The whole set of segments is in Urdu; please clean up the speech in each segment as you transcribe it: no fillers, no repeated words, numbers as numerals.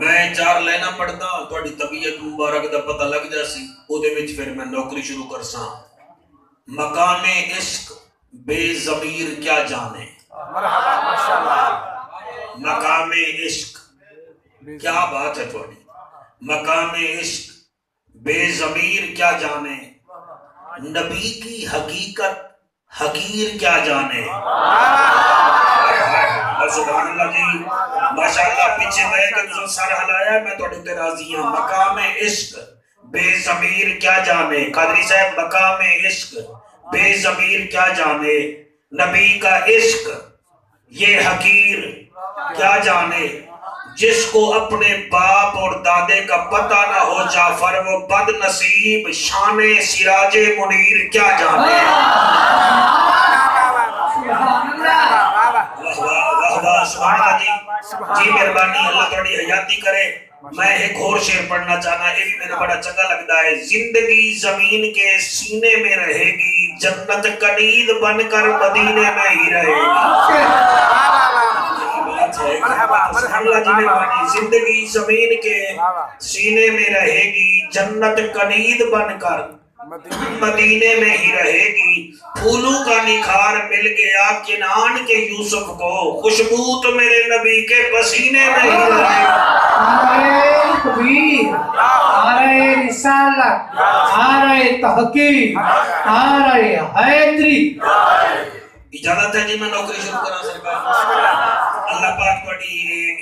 میں 4 لینا پڑھتا تھوڑی طبیعت مبارک دا پتہ لگ جاسی او دے وچ پھر میں نوکری شروع کرساں. مقام عشق بے ضمیر کیا جانے. مرحبا ماشاءاللہ. مقام عشق کیا بات ہے تھوڑی. مقام عشق بے ضمیر کیا جانے. نبی کی حقیقت حقیر کیا جانے. سبحان اللہ جی ماشاءاللہ. پیچھے میں کہ تم سر ہلایا میں تو ڈھتے راضی ہوں. مقام عشق بے ضمیر کیا جانے. قادری صاحب مقام عشق بے ضمیر کیا جانے. نبی کا عشق یہ حقیر کیا جانے. جس کو اپنے باپ اور دادے کا پتہ نہ ہو جعفر وہ بد نصیب شان سراج منیر کیا جانے. سبحان اللہ جی. جی مہربانی اللہ تھوڑی حیاتی کرے. میں ایک اور شعر پڑھنا چاہنا یہ بھی میرا بڑا چنگا لگتا ہے. زندگی زمین کے سینے میں رہے گی جنت کنید بن کر مدینے میں ہی رہے گی. زندگی زمین کے سینے میں رہے گی جنت کنید بن کر مدینے میں ہی رہے گی. پھولوں کا نکھار مل گیا کنعان کے یوسف کو خوشبو تو میرے نبی کے پسینے میں ہی رہے گی. نعرہ تکبیر، نعرہ رسالت، نعرہ تحقیق، نعرہ حیدری. اجازت ہے جی میں نوکری شروع کرا سرکار. اللہ پاک بڑی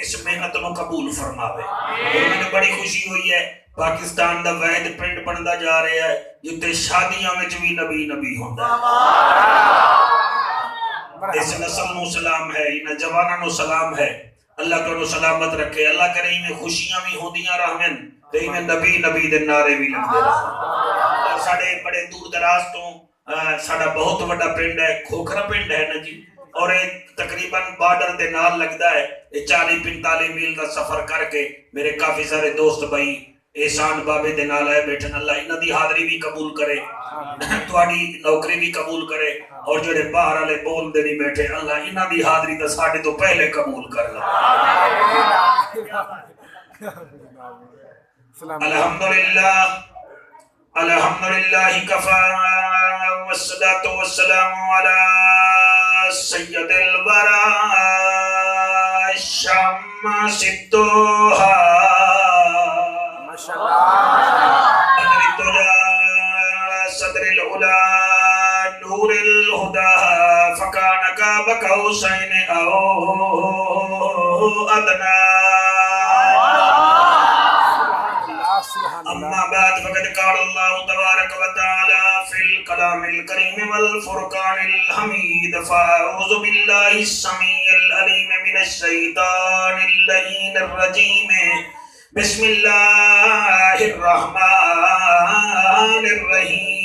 اس محنت کو قبول فرماوے. اور میں نے بڑی خوشی ہوئی ہے پاکستان دا وید پرنٹ بندا جا رہا ہے جتے شادیاں وچ بھی نبی نبی ہوندا ہے. اس نسل نو سلام ہے انہاں جواناں نو سلام ہے. اللہ تو سلامت رکھے. اللہ کرے میں خوشیاں بھی ہوندیاں رہن تے میں نبی نبی دے نعرے بھی لگدے رہن. اور ساڈے بڑے دور دراز تو ساڈا بہت بڑا پنڈ ہے کھوکھرا پنڈ ہے نا جی. اور تقریباً بارڈر دے نال لگدا ہے. 40-45 میل کا سفر کر کے میرے کافی سارے دوست بھائی احسان بابے دے نال آئے بیٹھن. اللہ انہاں دی حاضری بھی قبول کرے تہاڈی نوکری بھی قبول کرے. اور جڑے باہر والے بول دے نہیں بیٹھے اللہ انہاں دی حاضری تے ساڈے تو پہلے قبول کر لے. الحمدللہ الحمدللہ کفا والصلاة والسلام علی سید الورا الشمس الضحا بدر الدجا صدر العلا نور الہدا فکان قاب قوسین او ادنا. اما بعد فقد قال اللہ تبارک و تعالی فی الکلام الکریم والفرقان الحمید. فاعوذ باللہ السمیع العلیم من الشیطان اللعین الرجیم. بسم اللہ الرحمن الرحیم.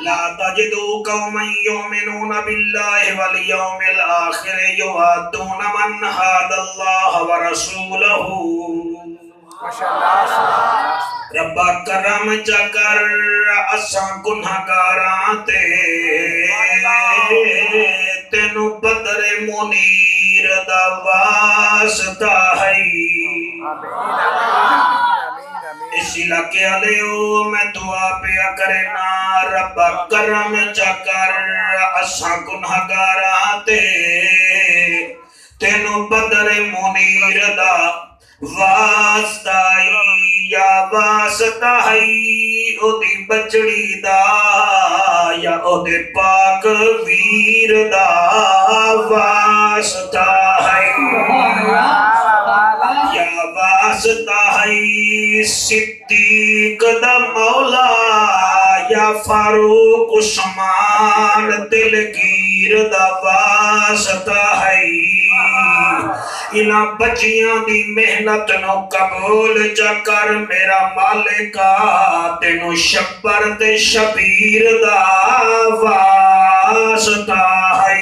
لا تجدوا قوما يؤمنون بالله واليوم الآخر يوادون من حاد الله ورسوله. ربا کرم چکر اساں گنہگاراں تے تینو بدر منیر دا واسطہ ہے. اس علاقے علیو میں دعا پیا کرنا ربا کرم چکر اساں گنہگاراں تے تینو بدر منیر دا واسطہ یا واسطہ ہے او دی بچڑی دا یا او دے پاک ویر دا واسطہ ہے یا واسطہ ہے صدیق دا مولا یا فاروق عثمان دلگیر دا واسطہ ہے. انہاں بچیاں دی محنت نو قبول چکر میرا مالکا تینو شبر تے شبیر دا واسطہ ہے.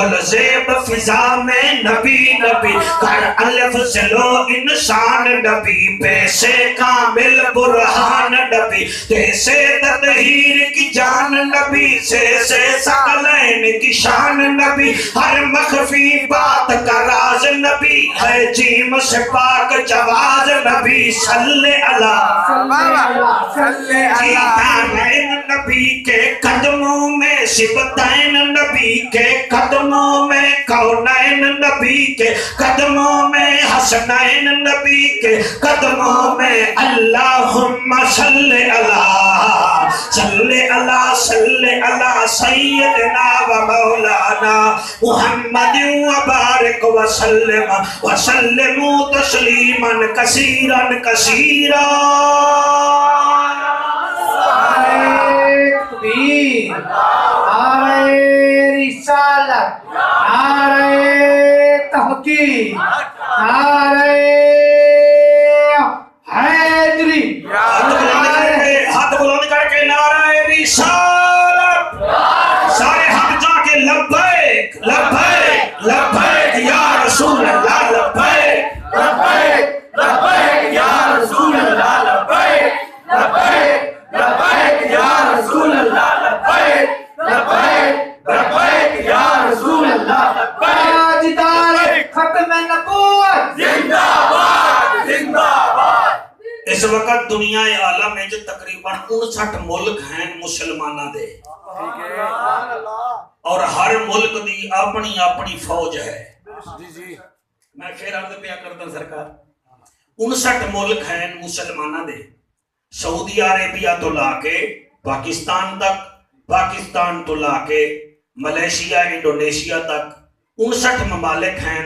روح الزیب فضا میں نبی نبی کر الف سے لو انسان نبی پیسے کامل برہان نبی تیسے تطہیر کی جان نبی سے سکلین کی شان نبی ہر مخفی بات کا راز نبی ہے جیم سے پاک جواز نبی صلی اللہ صلی جیتانین نبی کے قدموں میں سبتین نبی کے قدموں میں کونین نبی کے قدموں میں حسنین نبی کے قدموں میں اللہم صلی اللہ صلی اللہ صلی اللہ سیدنا و مولانا محمد وبارک وسلم وسلموا تسلیما کثیرا کثیرا تکبیر، نعرہ رسالت، نعرہ تحقیق، نعرہ حیدری، ہاتھ بلند کر کے نعرہ رسالت سارے ہاتھ جا کے لبیک لبیک لبیک یا رسول اللہ لبیک لبیک لبیک یا رسول اللہ لبیک لبیک لبیک یا رسول اللہ لبیک لبیک لبیک یا رسول اللہ لبیک تاجدار ختم نبوت زندہ باد زندہ باد اس وقت دنیا عالم میں تقریباً 59 ملک ہیں مسلمانہ دے اور ہر ملک دی اپنی اپنی فوج ہے میں پھر عرض پیا کرتا سرکار 59 ملک ہیں مسلمانہ دے سعودی عربیہ تو لا کے پاکستان تک پاکستان تو لا کے ملیشیا انڈونیشیا تک 59 ممالک ہیں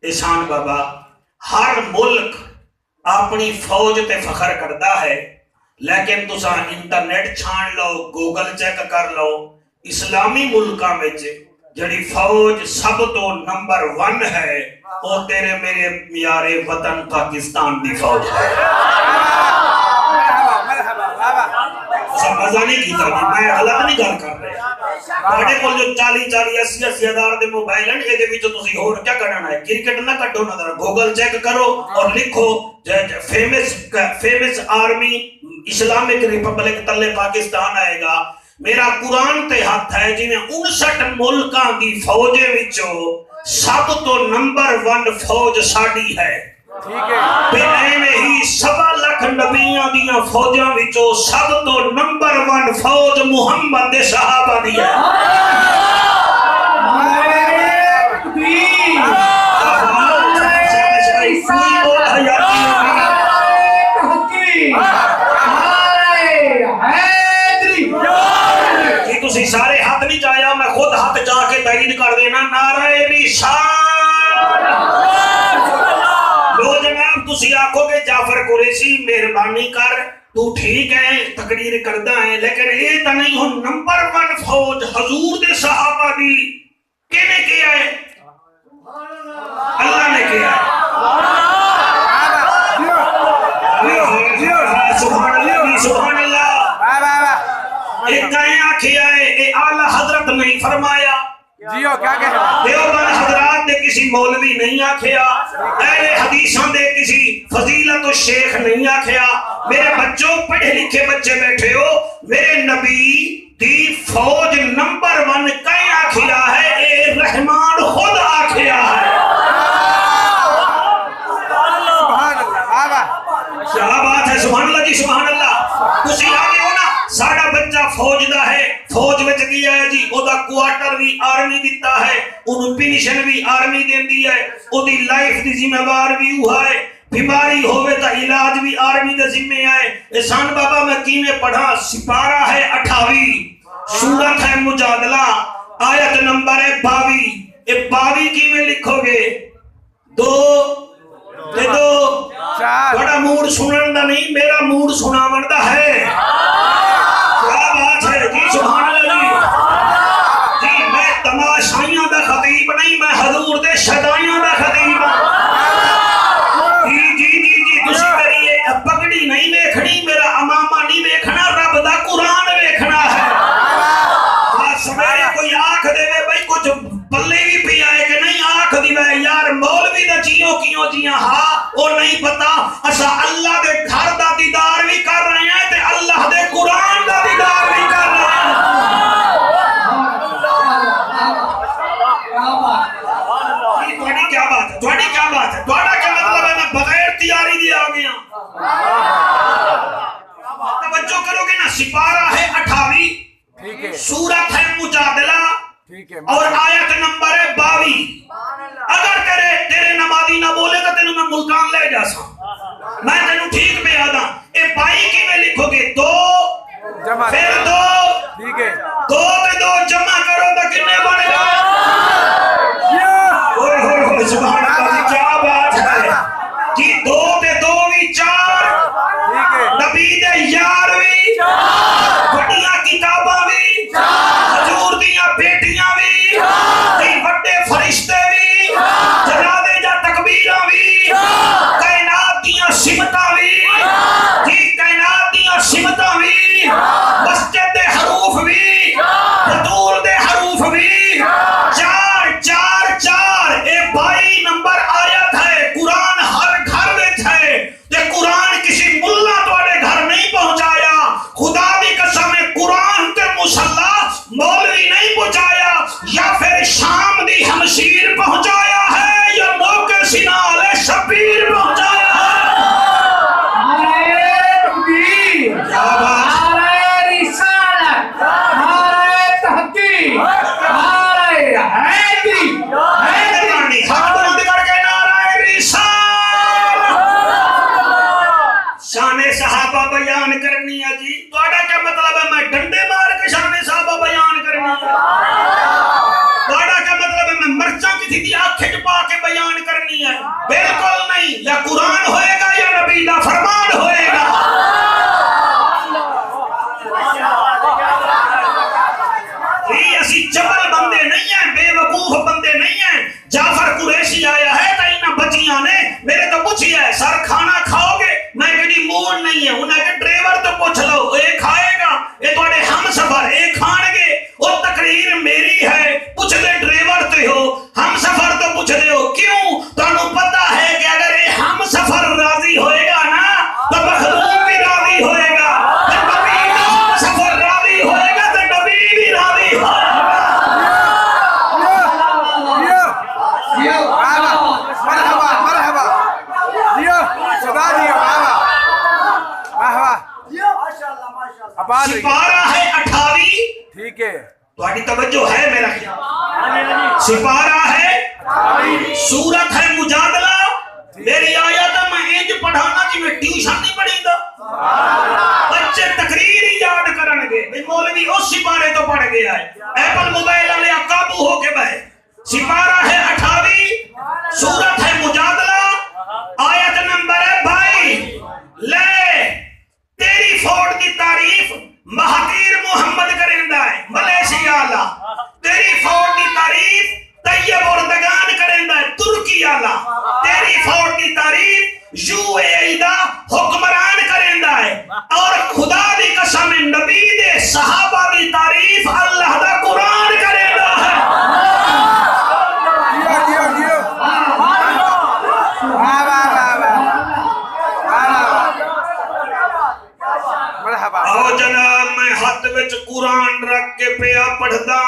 احسان بابا ہر ملک اپنی فوج تے فخر کرتا ہے لیکن تساں انٹرنیٹ چھان لو گوگل چیک کر لو اسلامی ملکاں میں جڑی فوج سب تو نمبر 1 ہے وہ تیرے میرے میارے وطن پاکستان دی فوج ہے سب مزہ نہیں کیتا میں غلط نہیں گل کر رہے بڑے کو جو 40-80 ہزار دے موبائل ہیں یہ بھی جو تسی ہور کیا کرنا ہے کرکٹ نہ کٹو نظر گوگل چیک کرو اور لکھو فیمس آرمی اسلامک ریپبلک تلے پاکستان آئے گا میرا قرآن تے ہاتھ ہے جی میں 59 ملکاں دی فوجے وچوں سب تو نمبر 1 فوج ساڑی ہے پھر اینے ہی 7 لاکھ نبیاں دیاں فوجاں وچوں سب تو نمبر 1 فوج محمد دے صحابہ دی ہے تسی سارے ہاتھ نہیں چاہیا میں خود ہاتھ جا کے تائید کر دینا نعرہ رسالت لو جناب تسی آکھو کہ جعفر قریشی مہربانی کر تو ٹھیک ہے تقریر کرتا ہے لیکن یہ تو نہیں ہو نمبر 1 فوج حضور دے صحابہ دی کینے کیا ہے اللہ نے کیا ہے سبحان اللہ سبحان اللہ ایک کہیں آکھیا ہے اے اعلیٰ حضرت نہیں فرمایا جیو کیا کہہ رہا ہے دیوبند حضرات دے کسی مولوی نہیں آکھیا اہل حدیثاں دے کسی فضیلت و شیخ نہیں آکھیا میرے بچوں پڑھے لکھے بچے بیٹھے ہو میرے نبی دی فوج نمبر 1 کہیں آکھیا ہے اے رحمان خود آکھیا ہے کیا بات ہے سبحان اللہ جی سبحان اللہ تسی آگے ہو نا ساڑا بچہ فوج دا ہے فوج وچ گیا ہے جی او دا کوارٹر بھی آرمی دیتا ہے انہوں پینشن بھی آرمی دین دی ہے او دی لائف دی ذمہ وار بھی ہوا ہے بیماری ہوئے تا علاج بھی آرمی دے ذمہ آئے احسان بابا میں کیمیں پڑھا سپارہ ہے 28 سورت ہے مجادلہ آیت نمبر ہے 22 اے 22 کیمیں لکھو گے 2 بڑا موڈ سنن دا نہیں میرا موڈ سناون دا ہے کیا بات ہے جی سبحان اللہ جی میں تماشائیاں دا خطیب نہیں میں حضور دے شدائیاں دا خطیب جی تسی میری یہ پگڑی نہیں دیکھنی میرا امامہ نہیں دیکھنا رب دا قرآن دیکھنا ہے سویرے کوئی آنکھ دے بھائی کچھ پلے بھی اسا اللہ دے گھر دا دیدار بھی کر رہے ہیں تے اللہ دے قرآن دا دیدار بھی کر رہے ہیں تھوڑی کیا بات ہے تھوڑا کیا مطلب ہے میں بغیر تیاری دی آ گیا توجہ کرو گے نا سپارہ ہے 28 ٹھیک ہے سورت ہے مجادلہ ٹھیک ہے اور آیت نمبر ہے 22 اگر تیرے نمازی نہ بولے تو تینوں میں ملتان لے جا سا میں تینوں ٹھیک پہ آدھا اے 22 کی میں لکھو گے 2 جمع پھر 2 ٹھیک ہے 2 تے 2 جمع کرو تو کتنے بنے گا اوہ سبحان اللہ کیا بات ہے کہ 2 تے 2 بھی 4 ٹھیک ہے نبی دے یار بھی بڑیاں کتاباں بھی حضور دیاں بیٹیاں بھی کئی بڑے فرشتے بھی جنازے جا تکبیراں بھی کائنات دیاں سمتاں بھی کائنات دیاں سمتاں بھی مسجد دے حروف بھی بطول دے حروف بھی 4 4 4 اے 22 نمبر آیت ہے قرآن ہر گھر وچ ہے تے قرآن کسی ملا تواڈے گھر نہیں پہنچایا خدا دی قسم ہے قرآن تے مصلا مولوی نہیں پہنچایا یا پھر شام دی ہمشیر پہنچایا ہے یا موقع سنال شبیر پہنچایا ہے نعرہ تکبیر، کیا بات نعرہ رسالت، نعرہ تحقیق، نعرہ حیدری، حیدری حق بلند کر کے نعرہ رسالت شان صحابہ بیان کرنی ہے جی تواڈا کیا مطلب ہے میں ڈنڈے مار کے شان صحابہ بیان کرنی ہے تواڈا کیا مطلب ہے میں مرچاں کسی دی آنکھ وچ پا کے بیان کرنی ہے بالکل نہیں یا قرآن ہوئے گا یا نبی دا فرمان ہوئے گا اسی جبل بندے نہیں ہیں بے وقوف بندے نہیں ہیں جعفر قریشی آیا ہے تو انہاں بچیاں نے میرے تو پوچھی ہے سر کھانا کھاؤ گے میں کہڑی موڈ نہیں ہے انہیں کہ ڈرائیور تو پوچھ لو اے کھائے گا اے تواڈے ہم سفر اے کھان گے اور تقریر میری ہے پوچھ دے ڈرائیور تے ہو ہم سفر تو پوچھ دے ہو کیوں تانوں پتہ ہے کہ اگر اے ہم سفر راضی ہوئے گا نا تو مخلوق بھی راضی ہوئے گا پھر نبی کا ہم سفر راضی ہوئے گا تو نبی بھی راضی ہوئے گا مرحبا مرحبا جیو صدا جیو مرحبا مرحبا آباد ہوئی سپارہ ہے 28 ٹھیک ہے تواڈی توجہ ہے میرا خیال سپارہ ہے سورت ہے مجادلہ میری آیت ہے میں انج پڑھانا جی میں ٹیوشن نہیں پڑھی دا بچے تقریر ہی یاد کرن گے بھئی مولوی اس سپارے تو پڑھ گیا ہے ایپل موبائل والے قابو ہو کے بھائی سپارہ ہے 28 سورت ہے مجادلہ آیت نمبر ہے 22 لے تیری فوٹ دی تعریف مہاتیر محمد کرندہ ہے ملیشیا اللہ تیری فوٹ دی تعریف طیب اردگان کرندہ ہے ترکی اللہ تیری فوٹ دی تعریف یو اے ای دا حکمران کرندہ ہے اور خدا دی قسم نبی دے صحابہ دی تعریف اللہ دا قرآن کرندہ ہے جیو جیو جیو مرحبا آؤ جناب میں ہاتھ وچ قرآن رکھ کے پیا پڑھدا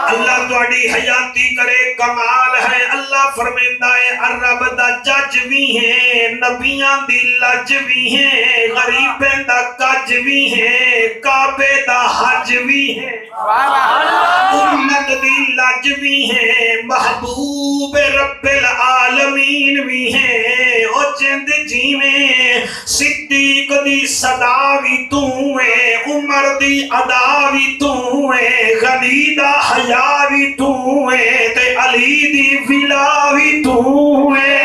اللہ تواڈی حیاتی کرے کمال ہے اللہ فرمیندہ ہے رب دا جج بھی ہے نبیاں دی لج بھی ہے غریبیں دا کج بھی ہے کعبے دا حج بھی ہے امت دی لج بھی ہے محبوب رب العالمین بھی ہے او جند جیویں صدیق دی صدا بھی تو ہے عمر دی ادا بھی تو ہے غنی دا حیا بھی تو ہے تے علی دی ولا بھی تو ہے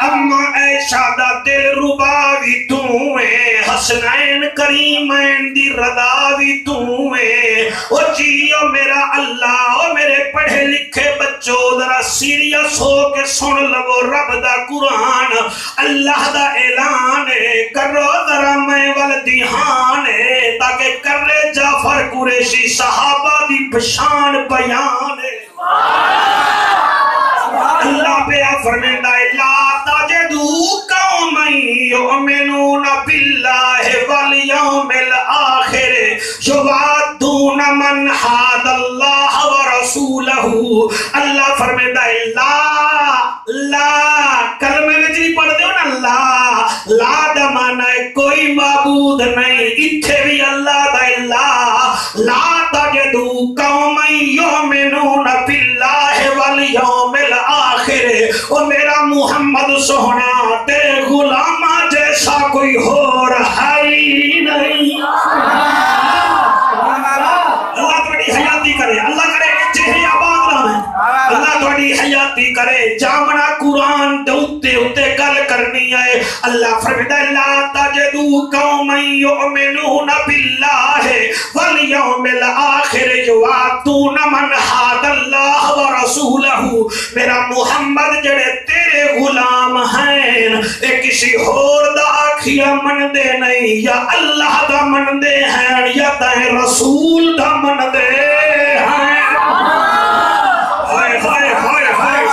اما عائشہ دا دل ربا بھی تو ہے حسنین کریمین دی رضا بھی تو ہے او جیو میرا اللہ او میرے پڑھے لکھے بچوں ذرا سیریس ہو کے سن لو رب دا قرآن اللہ دا اعلان کرو ذرا میں والدیہان تاکہ کرے جعفر قریشی صحابہ دی پشان بیان اللہ پہ فرمیندہ ہے لا تجدو قومن یؤمنون باللہ والیوم الآخر یوادون من حاد اللہ ورسولہ. اللہ فرمیندہ ہے لا کلمے میں جی پڑھ دیو نا لا دا مانا ہے کوئی معبود نہیں. اتھے بھی اللہ دا لا تجدو قومن یؤمنون باللہ والیوم الآخر. او میرا محمد سوہنا تیرے غلامہ جیسا کوئی ہو رہا ہی نہیں. اللہ تھوڑی حیاتی کرے, اللہ کرے چہرے آباد رہا ہے, اللہ تھوڑی حیاتی کرے. جامنا قرآن تے گل کرنی ہے. اللہ فرمیدہ لا تجدو قومن یؤمنون باللہ والیوم الآخر یوادون من حاد اللہ ورسولہ. میرا محمد جڑے تیرے غلام ہیں اے کسی اور دا آکھیا من دے نہیں, یا اللہ دا من دے ہیں یا دائیں رسول دا من دے ہیں.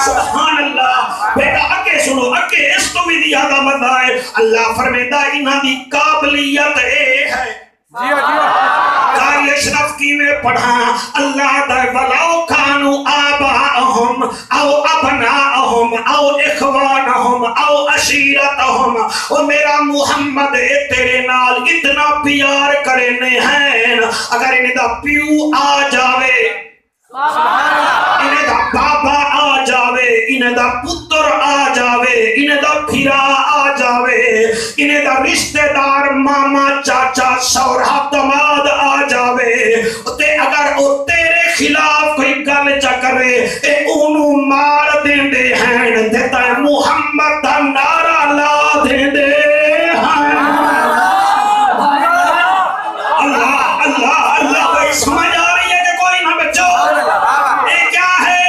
سبحان اللہ. بیٹا اکے سنو, اکے اس تو بھی زیادہ مزہ ہے. اللہ فرمیدہ انہاں دی قابلیت اے ہے. قاری اشرف کی میں پڑھا اللہ دا وَلَوْ كَانُوا آبَاءَهُمْ أَوْ أَبْنَاءَهُمْ أَوْ إِخْوَانَهُمْ أَوْ عَشِيرَتَهُمْ. او میرا محمد تیرے نال اتنا پیار کرنے ہیں اگر انہیں دا پیو آ جاوے, انہیں دا بابا آ جاوے, انہیں دا پتر آ جاوے, انہیں دا پھرا آ جاوے, انہیں دا رشتہ دار ماما چاچا سورہ دماد آ جاوے, تے اگر او تیرے خلاف کوئی گل چا کرے اے انہوں مار دیں دے ہیں, دیتا ہے محمد دا نعرہ لا دیں دے ہیں. اللہ اللہ اللہ بھائی سمجھ آ رہی ہے کہ کوئی نہ بچو. اے کیا ہے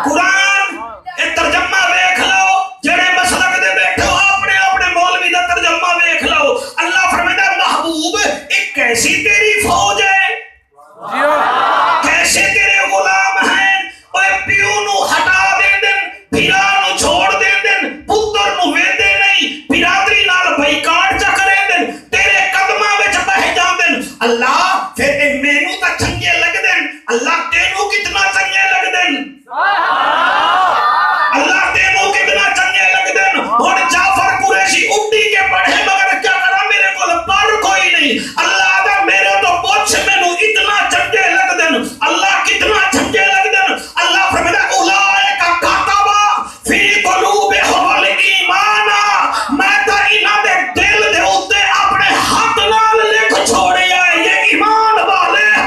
قرآن. اے ترجمہ دیکھ لو جڑے مسلک دے بیٹھو اپنے اپنے مولوی دا ترجمہ دیکھ لو. اللہ فرمائے محبوب ایک کیسی تیری فوج ہے, کیسے تیرے غلام ہیں. اوے پیو نو ہٹا دے دن, بھیرا نو چھوڑ دے دن, پتر نو ویندے نہیں, برادری نال بائیکاٹ چا کرے دن, تیرے قدمہ وچ بہ جان دن. اللہ پھر اے مینوں تا چنگے لگ دن, اللہ تینوں کتنا چنگے لگ دن, اللہ تینوں کتنا چنگے لگ دن. اور جعفر قریشی اٹھی کے پڑھے مگر کیا کرا میرے کو پر کوئی نہیں. اللہ دا میرے تو پوچھ مینوں اتنا چنگے لگ دن, اللہ کتنا چنگے لگ دن. اللہ فرماتا اولئک کتب فی قلوبہم الایمان, میں تا انہاں دے دل دے اوتے اپنے ہاتھ نال لکھ چھوڑیا ہے یہ ایمان والے ہیں.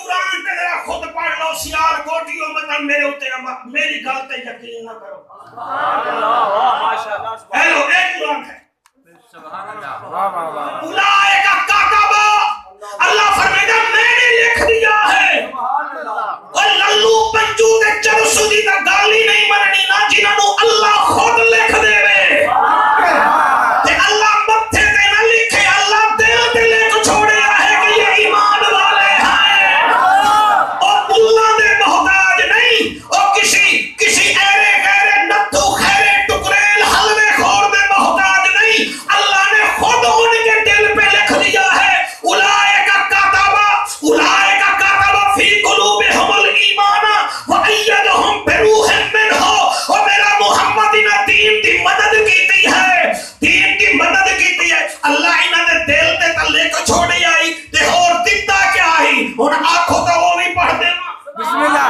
قرآن تے ذرا خود پڑھ لو, سیال کوٹیوں مطلب میرے اوتے میری گل تے یقین نہ کرو. ہیلو ایک قرآن ہے. اولئک کتب, اللہ فرمائے میں نے لکھ دیا ہے. اور للو پنجو تے چرسو دی تا گالی نہیں مننی نا جنہاں نو اللہ خود لکھ دے وے. تے اللہ متھے تے نہ لکھے, اللہ دل تے لکھ چھوڑیا ہے کہ یہ ایمان والے ہیں. اور اللہ دے محتاج نہیں, اور کسی ایرے غیرے نتھو خیرے ٹکریل حلوے خور دے محتاج نہیں. اللہ نے خود ان کے دل پہ لکھ دیا ہے. اولئک کتب فی قلوبہم الایمان وأیدہم بروح منہ. اور میرا محمد انہاں دین دی مدد کیتی ہے, دین دی مدد کیتی ہے. اللہ انہاں دے دل تے لکھ چھوڑی آئی تے اور دتا کیا آئی. ہن آکھو تو وہ بھی پڑھ دے. بسم اللہ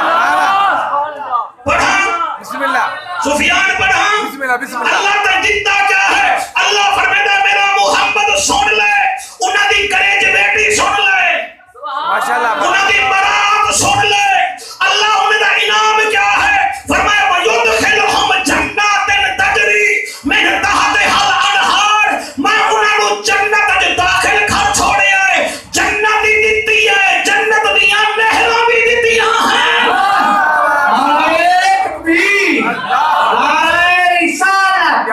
پڑھا بسم اللہ سفیان پڑھا. بسم اللہ بسم اللہ. اللہ تے دتا کیا ہے. اللہ فرماتا میرا محمد سن لے, انہاں دی کریج بیٹی سن لے, ماشاءاللہ, انہاں دی برات سن لے. اللہ انہاں دا انعام کیا ہے. فرمایا وَيُدْخِلُهُمْ جَنَّاتٍ تَجْرِي مِن تَحْتِهَا الْأَنْهَارُ. میں انہاں نو جنت وچ داخل کر چھوڑیا ہے. جنت دی دتی ہے, جنت دیاں نہراں بھی دتیاں ہیں. نعرہ تکبیر, نعرہ رسالت,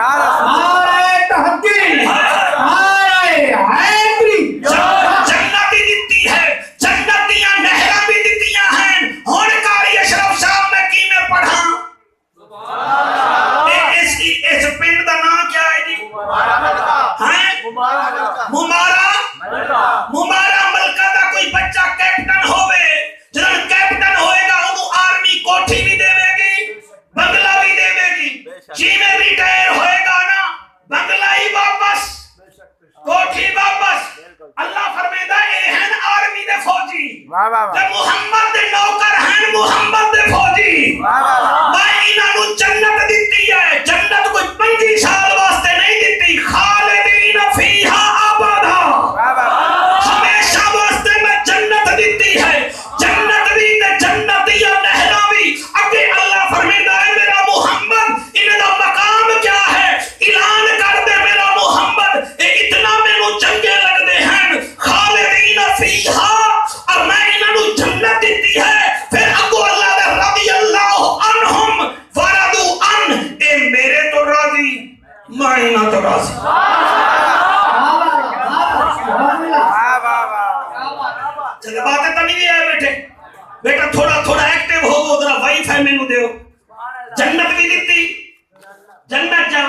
جنت جا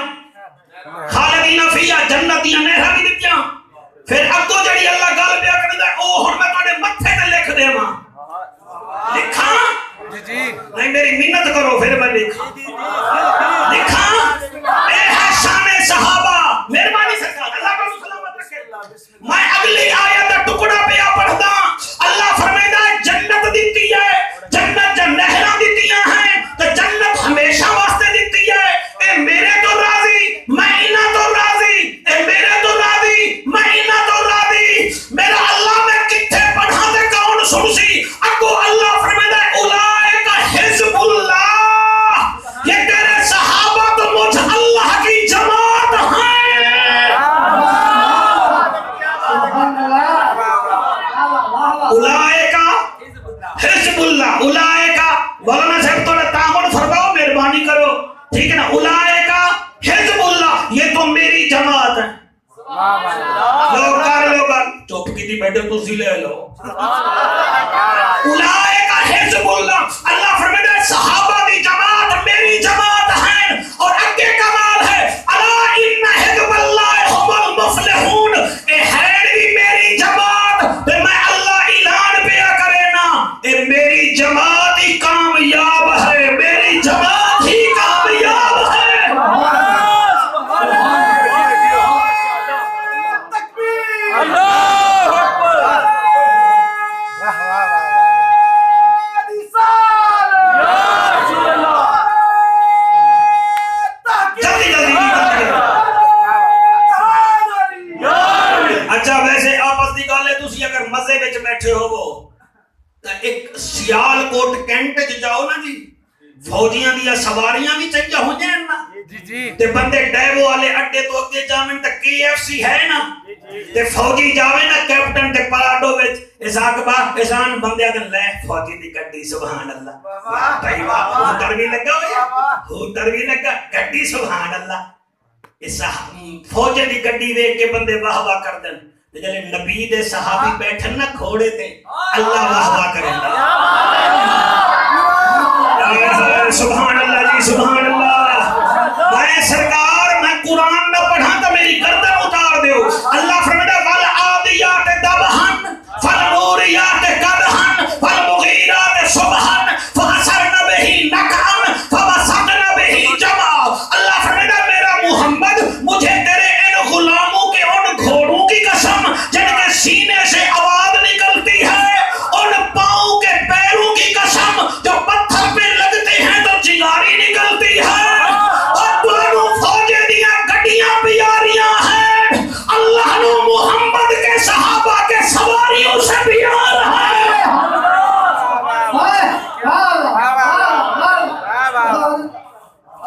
خالدین فیہا جنت دیاں نہراں بھی دتیاں پھر اگوں جڑی اللہ گل پیا کردا او ہن میں تواڈے متھے تے لکھ دیواں لکھاں جی جی نہیں میری منت کرو پھر میں لکھاں اے ہے شان صحابہ مہربانی سرکار اللہ کو سلامت رکھے میں اگلی آیت دا ٹکڑا پیا پڑھدا اللہ فرمائدا ہے جنت دتی ہے جنت جن نہراں دتیاں ہیں تو جنت ہمیشہ واسطے دتی ہے اے میرے تو راضی میں انہاں تو راضی اے میرے تو راضی میں انہاں تو راضی میرا اللہ میں کتھے پڑھا تے کون سن سی اگو اللہ فرمائدا ہے اولئک حزب اللہ یہ تیرے صحابہ تو مجھ اللہ کی جماعت ہیں اولئک حزب اللہ اولئک مولانا صاحب تھوڑا تعاون فرماؤ مہربانی کرو ٹھیک ہے نا اولئک حزب اللہ یہ تو میری جماعت ہے لوگ کر لو گا چپ کی تھی بیٹھے تو سی لے لو اولئک حزب اللہ اللہ فرماتا ہے صحابہ دی جماعت میری جماعت ہے اور اگے کمال ہے الا ان حزب اللہ هم المفلحون اے ہے بھی میری جماعت تے میں اللہ اعلان پیا کرے نا اے میری جماعت ہی کامیاب ہے میری جماعت ہی کامیاب ہے مزے وچ بیٹھے ہوو تے ایک سیال کوٹ کینٹ وچ جاؤ نا جی فوجیاں دی سواریاں بھی چنگا ہو جائیں نا جی جی تے بندے ڈیوو والے اڈے تو اگے جاویں تے KFC ہے نا تے فوجی جاویں نا کیپٹن تے پراڈو وچ اساق با احسان بندے تے لے فوجی دی گڈی سبحان اللہ واہ بھائی واہ ہوٹر بھی لگا ہویا ہوٹر بھی لگا گڈی سبحان اللہ اس فوجی دی گڈی ویکھ کے بندے واہ واہ کردن جلے نبی دے صحابی بیٹھن نہ کھوڑے تے اللہ واہ واہ کرے سبحان اللہ جی سبحان اللہ میں سرکار میں قرآن نہ پڑھا تو میری گردن اتار دیو اللہ فرماتا والعادیات ضبحا فالموریات قدحا فالمغیرات صبحا فحسرن به نقعا فوسطن به جمعا اللہ فرماتا میرا محمد مجھے تیرے ان غلاموں کے ان گھوڑوں کی قسم جن کے سینے سے آواز نکلتی ہے ان پاؤں کے پیروں کی قسم جو پتھر پہ لگتے ہیں تو چنگاری نکلتی ہے اور دونوں فوجیں دیا گڈیاں پیاریاں ہیں اللہ نے محمد کے صحابہ کے سواریوں سے پیار ہے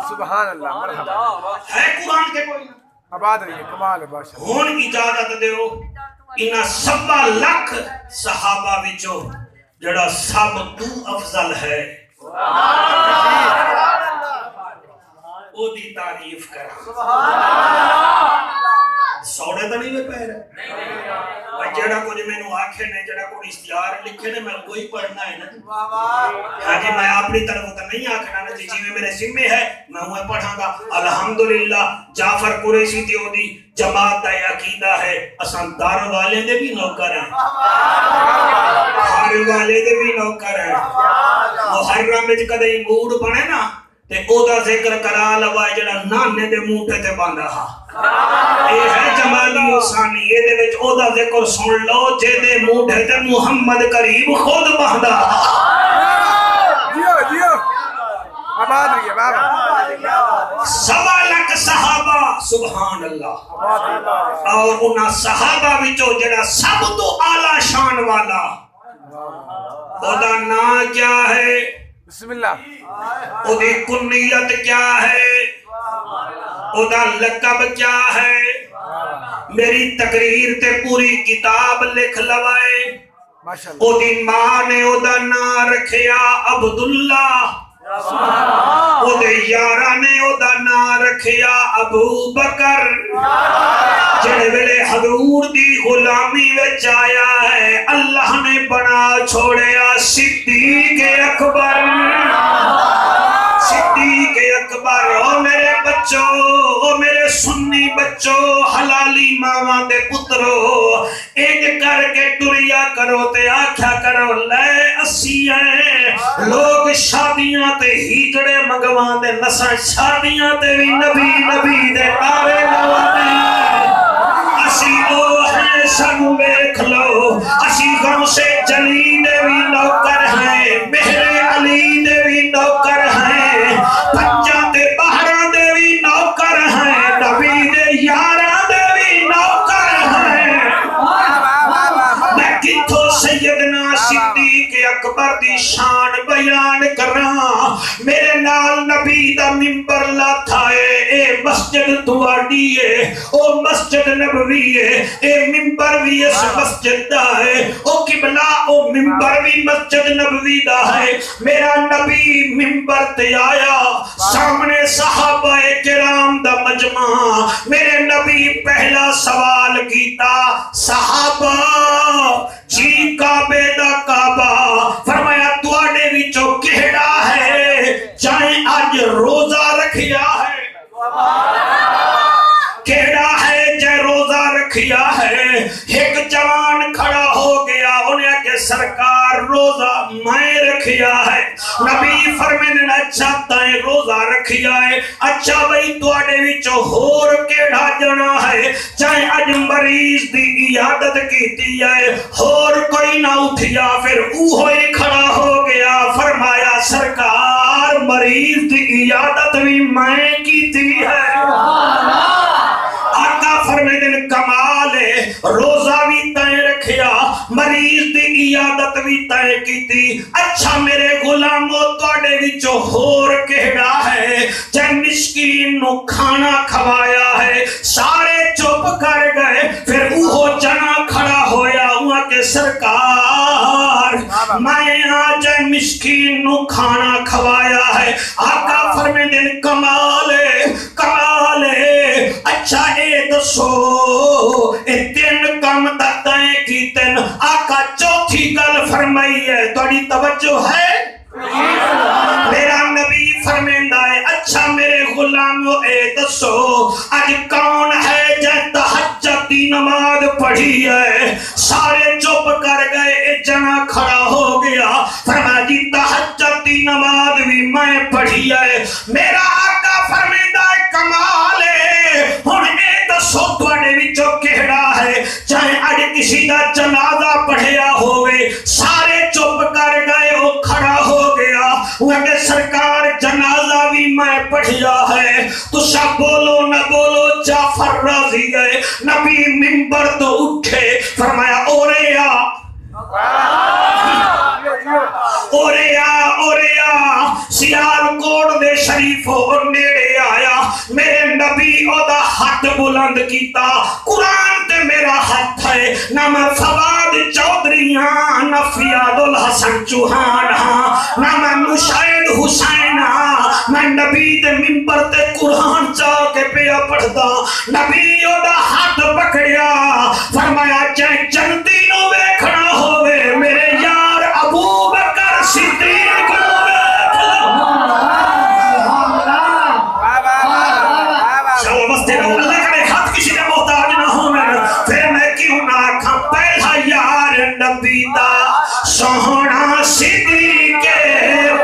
سبحان اللہ مرحبا ہے قرآن کے کوئی آباد رہیے کمال ہے بادشاہ ہون اجازت دیو انہا 1.25 لاکھ صحابہ وچوں جڑا سب تو افضل ہے او دی تعریف کرا سوڑے تو نہیں میں پہ رہا جڑا کچھ میں نو آنکھیں نے جڑا کوئی اشتہار لکھے نے میں وہی پڑھنا ہے نا ہاں جی میں اپنی طرف تو نہیں آنکھنا نا جی میں میرے ذمہ ہے میں وہی پڑھاں گا الحمدللہ جعفر قریشی تیو دی جماعت دا عقیدہ ہے اساں دار والے دے بھی نوکر ہیں ہر والے دے بھی نوکر ہیں محرم وچ کدے موڈ بنے نا تے او دا ذکر کرا لوا جڑا نانے دے منہ تے باندا ہا اے ہے جمالی حسانی اے دے وچ او دا ذکر سن لو جے دے منہ تے محمد کریم خود باندا ہا جیو جیو آباد رہیے بابا 1.25 لاکھ صحابہ سبحان اللہ اور انہاں صحابہ وچوں جڑا سب تو اعلی شان والا او دا نام کیا ہے بسم اللہ او دی کنیت کیا ہے او دا لقب کیا ہے میری تقریر تے پوری کتاب لکھ لوائے ماشاءاللہ او دی ماں نے او دا نام رکھیا عبداللہ او دے یارہ نے او دا نام رکھیا ابو بکر جڑے ویلے حضور دی غلامی وچ آیا ہے اللہ نے بنا چھوڑیا صدیق اکبر صدیق اکبر او میرے بچوں دے پترو انج کر کے ٹریا کرو تے آکھیا کرو لے اسی ہیں لوگ شادیاں تے ہیجڑے منگواں دے نساں شادیاں تے بھی نبی نبی دے نعرے لوانے اسی او ہیں سانو ویکھ لو اسی غوث جلی دے بھی نوکر ہیں مہر علی دے بھی نوکر ہیں پنجاں تے بہراں دے بھی نوکر ہیں نبی دے یاراں دے بھی نوکر ہیں میں کتھوں سیدنا صدیق اکبر دی شان بیان کراں میرے نال نبی دا منبر لاتا ہے اے مسجد تواڈی ہے او مسجد نبوی ہے اے منبر بھی اس مسجد دا ہے او قبلہ او منبر بھی مسجد نبوی دا ہے میرا نبی منبر تے آیا سامنے صحابہ کرام دا مجمع میرے نبی پہلا سوال کیتا صحابہ جی کعبے دا کعبہ فرمایا تواڈے وچوں کیڑا ہے چاہے آج روزہ رکھیا ہے کیڑا ہے جے روزہ رکھیا ہے ایک جوان کھڑا ہو گیا انہیں کہ سرکار روزہ میں رکھیا ہے نبی فرمینے اچھا تائیں روزہ رکھیا ہے اچھا بھئی تواڈے وچوں ہور کیڑا جنا ہے چاہے اج مریض دی عیادت کیتی ہے ہور کوئی نہ اٹھیا پھر اوہی کھڑا ہو گیا فرمایا سرکار مریض دی عیادت بھی میں کیتی ہے آقا فرمیدن کمال ہے روزہ بھی تائیں رکھیا مریض دی عیادت بھی تائیں کیتی اچھا میرے غلامو تواڈے وچوں ہور کیڑا ہے جے مسکین نو کھانا کھوایا ہے سارے چپ کر گئے پھر اوہو جنا کھڑا ہویا ہوا کہ سرکار میں آج مسکین نو کھانا کھوایا ہے آقا فرمیدن کمال ہے کمال ہے اچھا اے دسو اے تین کام تائیں کیتن آقا چوتھی گل فرمائی ہے تھوڑی توجہ ہے میرا نبی فرمیندہ ہے اچھا میرے غلامو اے دسو آج کون ہے جے تہجد دی نماز پڑھی ہے سارے چپ کر گئے اے جنا کھڑا ہو گیا فرمایا جی تہجد دی نماز بھی میں پڑھی ہے میرا آقا فرمیندہ ہے کمال ہے ہن اے دسو تواڈے وچوں کیڑا ہے چاہے اج کسی دا جنازہ پڑھیا ہوئے سارے چپ کر گئے وہ کھڑا ہو گیا وہ کہ سرکار جنازہ بھی میں پڑھیا ہے تو سب بولو نہ بولو جعفر راضی ہے نبی منبر تو اٹھے فرمایا اوریا سیال کوڑ دے شریفوں نیڑے آیا میرے نبی او دا ہاتھ بلند کیتا قرآن تے میرا ہاتھ ہے نہ میں فواد چودھری ہاں نہ فیاد الحسن چوہان ہاں نہ میں مشاہد حسین ہاں میں نبی دے منبر تے قرآن چاہ کے پیا پڑھتا نبی او دا ہاتھ پکڑیا فرمایا چاہے جنتی نو ویکھنا ہوئے میرے یار ابو بکر صدیق نو نبی دا سونا صدیق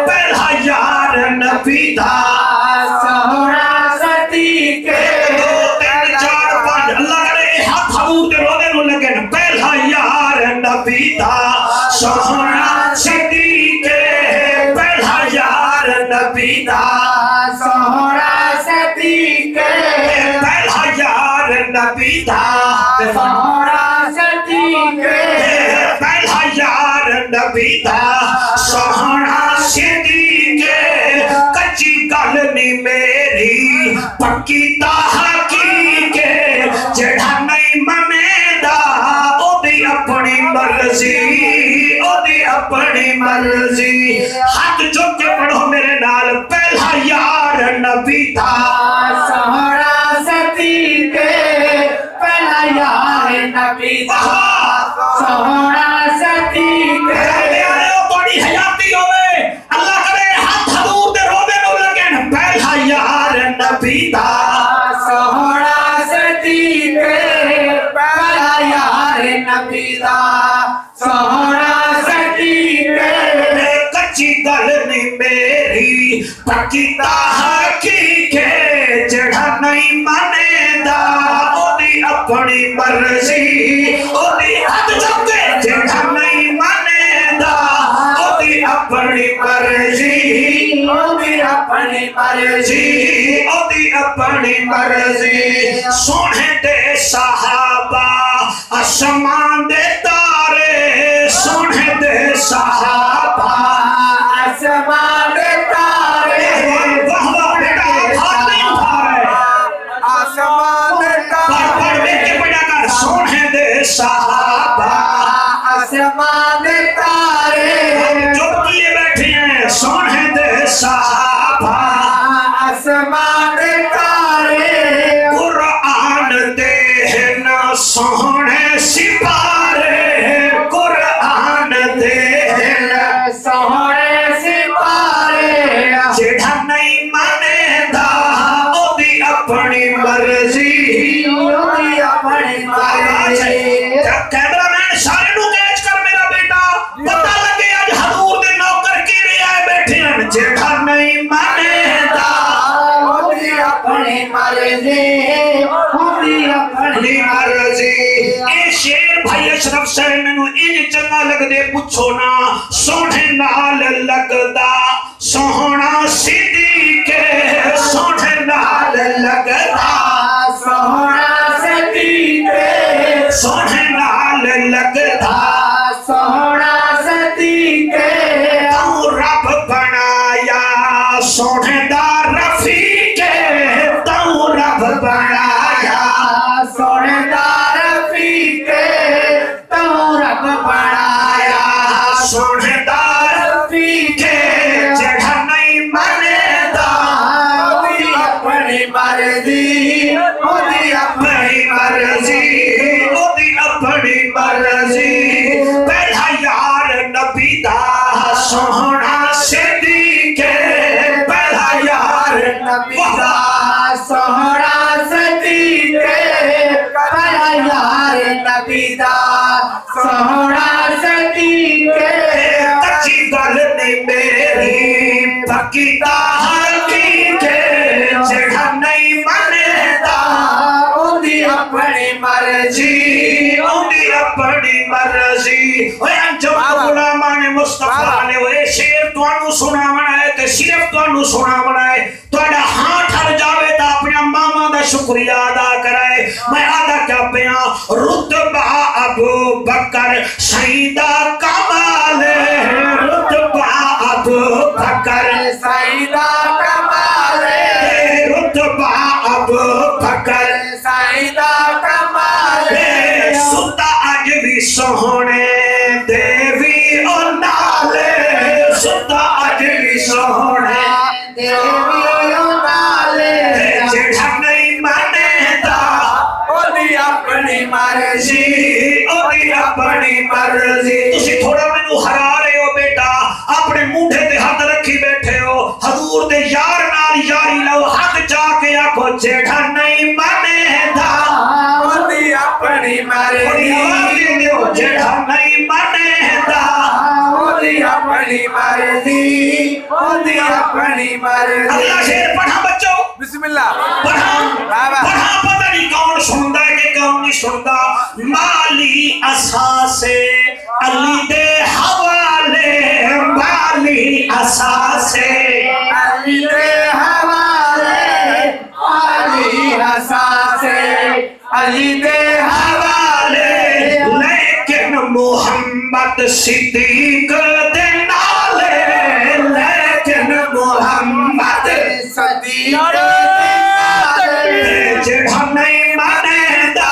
پہلا یار نبی دا سونا صدیق دو تین چار پانچ اللہ کرے ہاتھ حضور دے رونے نو لگن پہلا یار نبی دا سونا صدیق پہلا یار نبی دا سونا صدیق پہلا یار نبی دا سونا صدیق نبی دا سونا صدیق کچی گل نہیں میری پکی تحقیق جڑا نہیں منے دا او دی اپنی مرضی او دی اپنی مرضی ہاتھ جو کے پڑھو میرے نال پہلا یار نبی دا سونا صدیق پہلا یار نبی دا سونا صدیق حیاتی ہوئے اللہ کرے ہاتھ حضور دے روبے نو لگن پہلا یار نبی دا سونا صدیق نہیں میری پکی حقیقت جڑا نہیں مانے دا اودی اپنی مرضی اودی حد چکے جڑا نہیں مانے دا اودی اپنی مرضی اودی اپنی مرضی اودی اپنی مرضی سونے دے صحابہ آسمان دے تارے سونے دے صحابہ آسمان دے تارے واہ بیٹا ہاتھ نہیں اٹھا رہے آسمان دے پڑھ تارے بیٹھ کے پڑھا کر سونے دے صحابہ آسمان دے تارے چپ کیے بیٹھے ہیں سونے دے صحابہ آسمان دے تارے قرآن دے نا سونے سپارے قرآن دے نا سونے سپارے جڑا نہیں مانے دا اودی اپنی مرضی اپنی مرضی کیمرہ مین سارے نو کیچ کر میرا بیٹا پتہ لگے آج حضور دے نوکر کیڑے آئے بیٹھے ہیں جڑا نہیں مانے دا اپنی مرضی اپنی مرضی اے شیر بھائی اشرف صاحب مینوں انج چنگا لگ دے پوچھو نا سونے نال لگدا سونا صدیق سونے نال لگدا سونا صدیق سونے نال لگدا سونا صدیق تو رب بنایا سونے دا رفیق تو رب بنایا سونے دار رفیق تو رب بنایا سونے دا رفیق جڑا نہیں مانے دا اپنی مرضی اودی اپنی مرضی اودی اپنی مرضی پہلا یار نبی دا سونا صدیق پہلا یار نبی دا سونا صدیق پہلا یار نبی دا سونا صدیق کچی گل نہیں میری پکی حقیقت جڑا نہیں مانے دا اودی اپنی مرضی اودی اپنی مرضی اوے انجم غلامان مصطفیٰ نے وہ شیر تانوں سناونا ہے تے صرف تانوں سناونا ہے تہاڈا ہاں ٹھر جاوے تا اپنے ماما دا شکریہ ادا کرائے میں ادا کیا پیاں رتبہ ابو بکر سیدہ کمال رتبہ ابو بکر سیدہ کمال رتبہ ابو بکر سیدہ کمال ستا اج بھی سونے دیوی او نالے ستا اج بھی سونے دیوی نالے جڑا نہیں مانے دا اودی اپنی مرضی اودی اپنی مرضی تسی تھوڑا مینوں ہرا رہے ہو بیٹا اپنے منڈے تے ہاتھ رکھی بیٹھے ہو حضور دے یار نال یاری لو ہاتھ جا کے آکھو جڑا نہیں مانے دا اودی اپنی مرضی جڑا نہیں مانے دا اودی اپنی مرضی اودی اپنی مرضی اگلا شیر پڑھا بچوں بسم اللہ پڑھا پتہ نہیں کون سندا ہے کہ کون نہیں سندا مالی اساسے علی دے حوالے مالی اساسے علی دے حوالے علی حساسے علی دے حوالے لیکن محمد صدیق دے نالے لیکن محمد صدیق جڑا نہیں مانے دا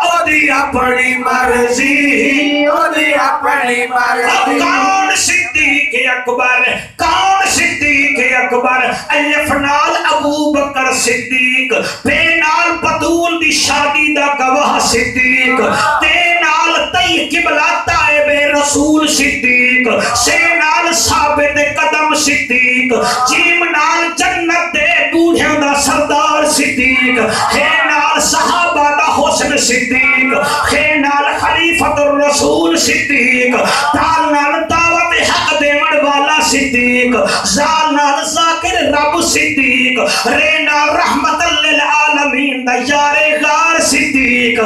اودی اپنی مرضی اودی اپنی اب مرضی کون صدیق اکبر کون صدیق اکبر الف نال ابو بکر صدیق بے نال بطول دی شادی دا گواہ صدیق تے نال تئی قبلہ تائب رسول صدیق سے نال ثابت قدم صدیق جیم نال جنت دے بوڑھیاں دا سردار صدیق ہے نال صحابہ دا حسن صدیق ہے نال خلیفۃ الرسول صدیق تال نال دعوت حق دیون والا صدیق، زال نال ذاکر رب صدیق، رے نال رحمت للعالمین دا یار غار صدیق،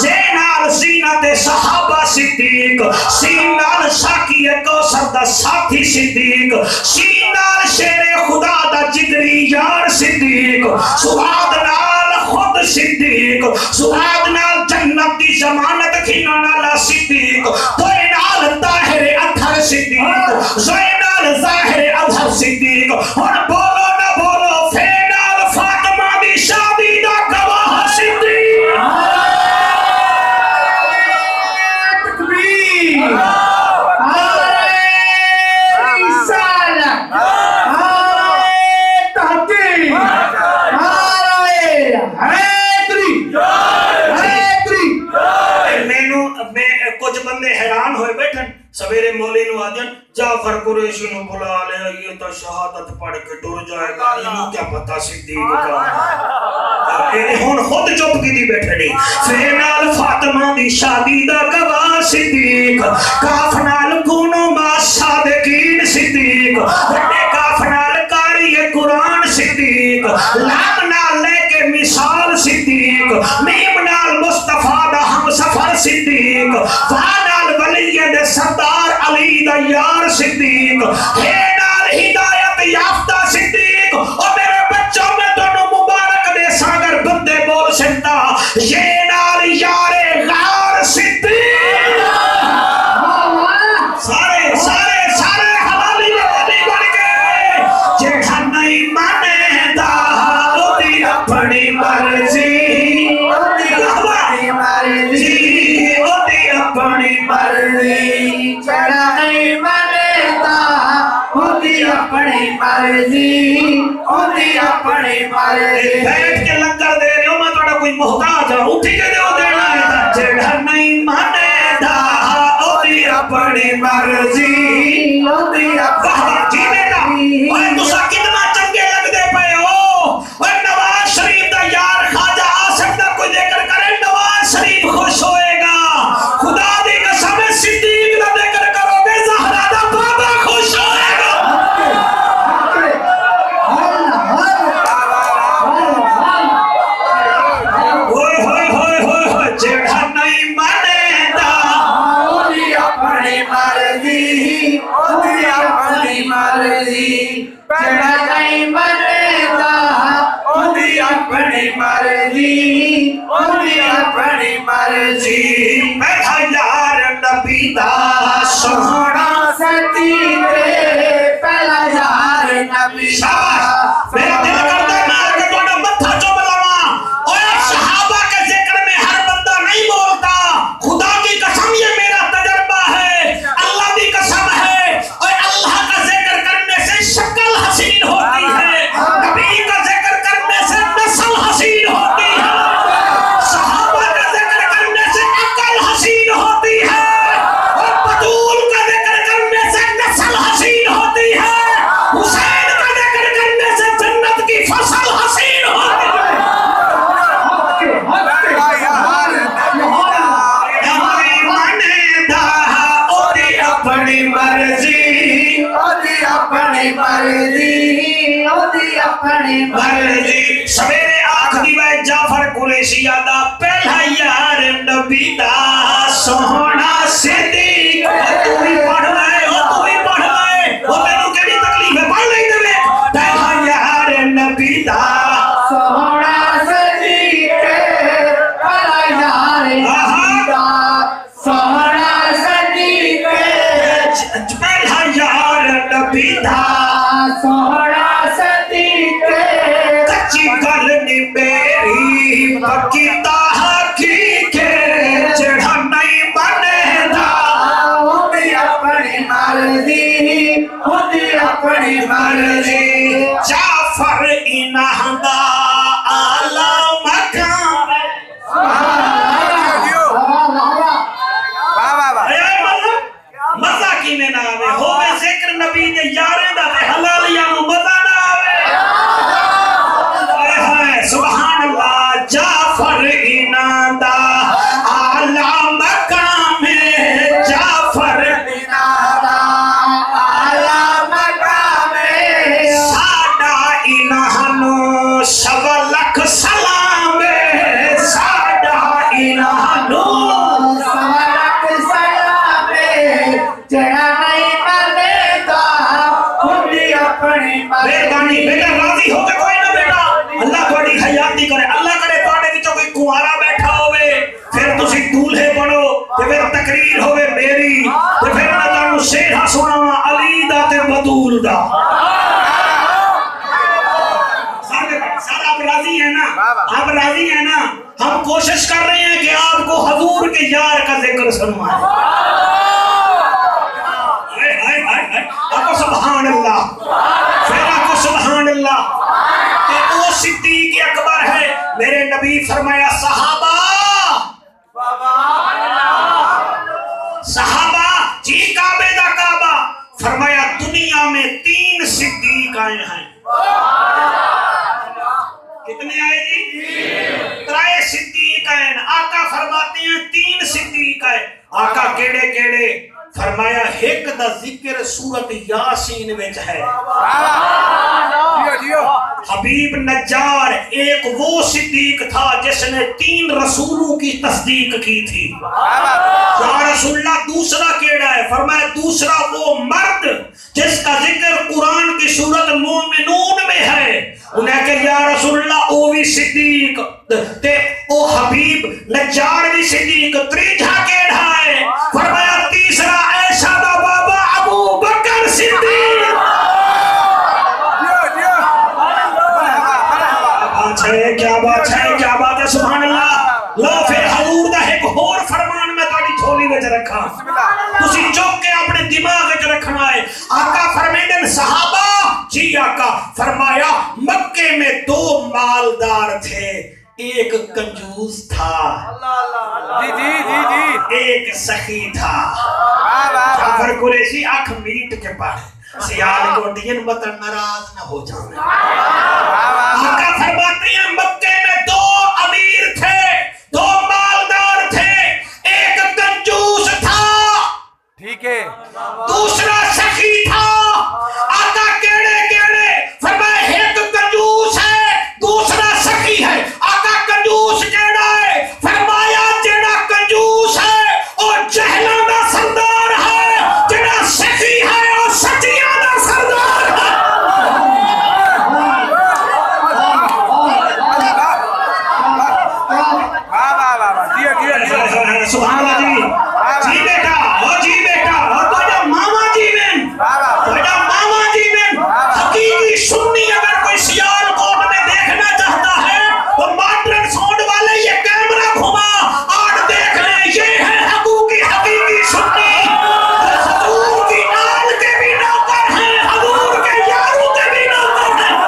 زین نال زینت صحابہ صدیق، سین نال ساقی کوثر دا ساتھی صدیق، شین نال شیر خدا دا جگری یار صدیق، سعاد نال خود صدیق، سعاد نال جنت دی ضمانت کھینا نالا صدیق، دوئے نال طاہر اطہر صدیق، زوئے نال ظاہر اطہر صدیق، اور بولو نہ بولو فے نال فاطمہ دی شادی دا گواہ صدیق۔ تکبیر، نعرہ رسالت، نعرہ تحقیق، نعرہ حیدری، حیدری۔ میں کچھ بندے حیران ہوئے بیٹھن، سویرے مولی نو آدھن جعفر قریشی نو بلا لے، یہ تو شہادت پڑھ کے ٹر جائے گا، انہوں کیا پتہ صدیق کا، ہن خود چپ کی دی بیٹھے نہیں۔ فینال فاطمہ دی شادی دا گواہ صدیق، کاف نال کونو ما صادقین صدیق، بڑے کاف نال قاری قرآن صدیق، لام نال لے کے مثال صدیق، میم نال مصطفیٰ دا ہم سفر صدیق، فانال ولی دے سردار علی دا یار صدیق، ہے نال ہدایت یافتہ صدیق۔ اور میرے بچوں میں دونوں مبارک دے ساگر بندے بول سکتا، یہ نال یار غار صدیق۔ سارے سارے سارے حوالی والی بڑھ کے، جیڑا نہیں مانے دا اودی اپنی مرضی، اودی اپنی مرضی، اودی اپنی مرضی، جڑا نہیں منتا اودی اپنی مرضی، اودی اپنی مرضی۔ بیٹھ کے لنگر دے رہے ہو، میں تھوڑا کوئی محتاج ہوں، اٹھی کے دیو دینا ہے، جیڑا نہیں مانے دا اودی اپنی مرضی، اودی اپنی مرضی۔ اور تسا کتنا چنگے لگ دے پے ہو، اور نواز شریف دا یار خواجہ آصف دا کوئی ذکر کرے، نواز شریف خوش ہوئے گا، خدا دی قسم صدیق دا ذکر کرو گے، زہرا دا بابا خوش ہوئے گا۔ ہوئے ہوئے ہوئے ہوئے ہوئے، جیڑا نہیں مانے دا اودی اپنی مرضی، اودی اپنی مرضی، جڑا نہیں منتا اودی اپنی مرضی، اودی اپنی مرضی۔ بیٹھا یار نبی دا سوہنا صدیق پہلا یار نبی دا، میرا دل کرتا ہے مار کے توڑا متھا چوب لواں، اور صحابہ کے ذکر میں ہر بندہ نہیں بولتا، خدا کی قسم یہ میرا تجربہ ہے، اللہ کی قسم ہے، اور اللہ کا ذکر کرنے سے شکل حسین ہوتی ہے، نبی کا ذکر کرنے سے نسل حسین ہوتی ہے، صحابہ کا ذکر کرنے سے عقل حسین ہوتی ہے، اور بطول کا ذکر کرنے سے نسل حسین ہوتی ہے، حسین کا ذکر کرنے سے جنت کی فصل حسین ہوتی ہے۔ اپنی مرضی، اودی اپنی مرضی، اودی اپنی مرضی۔ سویرے آخری وے جعفر قریشی دا پہلا یار نبی دا سوہنا صدیق۔ تو ہی پڑھ لائے ہو، تو ہی پڑھ لائے ہو، تینوں کے بھی تکلیف ہے، پڑھ نہیں دے پہلا یار نبی دا سوہنا صدیق پہلا یار نبی دا، سوہنا صدیق پہلا یار نبی دا سوہنا صدیق۔ کچی گل نی میری پکی تحقیق جڑا نہیں بنے دا اودی اپنی مرضی، اودی اپنی مرضی۔ جعفر انہاں دا اعلی مقام مزہ کی میں نہ آوے، ہوئے ذکر نبی دے یاریں دا تے حلالیاں نو مزہ نہ آوے۔ سبحان اللہ، جعفر انہاں دا اعلی مقام ہے، جعفر انہاں دا اعلی مہربانی بیٹا راضی ہو کے کوئی نہ بیٹا اللہ تھوڑی حیاتی کرے اللہ کرے تھوڑے وچوں کوئی کنوارا بیٹھا ہوئے پھر تسی دولہے بنو تے پھر تقریر ہوئے میری تے پھر میں تانوں شعر سناواں علی دا تے بطول دا سر آپ راضی ہیں نا آپ راضی ہیں نا ہم کوشش کر رہے ہیں کہ آپ کو حضور کے یار کا ذکر سنوائیں آپ کو سبحان اللہ پھر آپ کو سبحان اللہ کہ وہ صدیق اکبر ہے میرے نبی فرمایا صحابہ جی کعبے دا کعبہ فرمایا دنیا میں 3 صدیق آئے ہیں کتنے آئے جی 3 صدیق آئے آقا فرماتے ہیں 3 صدیق آئے آقا کیڑے کیڑے فرمایا ایک دا ذکر سورت یاسین وچ ہے حبیب نجار ایک وہ صدیق تھا جس نے 3 رسولوں کی تصدیق کی تھی یا رسول اللہ دوسرا کیڑا ہے فرمایا دوسرا وہ مرد جس کا ذکر قرآن کی سورت مومنون میں ہے انہیں کہ یا رسول اللہ او بھی صدیق تے او حبیب نجار بھی صدیق تریجھا کیڑا ہے فرمایا تیسرا عائشہ دا بابا ابو بکر صدیق کیا بات ہے سبحان اللہ لو پھر حضور دا ایک اور فرمان میں تاری چھولی وچ رکھا تسی چوک کے اپنے دماغ وچ رکھنا ہے آقا فرمیندن صحابہ جی آقا فرمایا مکے میں 2 مالدار تھے ایک کنجوس تھا ایک سخی تھا جعفر قریشی آنکھ میٹ کے پاڑے سیال کو دین وطن ناراض نہ ہو جانے آقا فرماتے ہیں مکے میں 2 امیر تھے 2 مالدار تھے ایک کنجوس تھا ٹھیک ہے دوسرا سخی تھا آقا کیڑے کیڑے فرمایا ایک کنجوس ہے دوسرا سخی ہے آقا کنجوس کیڑا ہے فرمایا جیڑا کنجوس ہے اور جہلاں دا سردار ہے جیڑا سخی ہے اور سچیاں دا سردار ہے سبحان اللہ جی جی بیٹا اور تو جا ماما جی میں حقیقی سنی اگر کوئی سیال کوٹ میں دیکھنا چاہتا ہے تو ماڈرن ساؤنڈ والے یہ کیمرہ گھما اور دیکھ لیں یہ ہے حقیقی سنی حضور کی آل کے بھی نوکر ہیں حضور کے یاروں کے بھی نوکر ہیں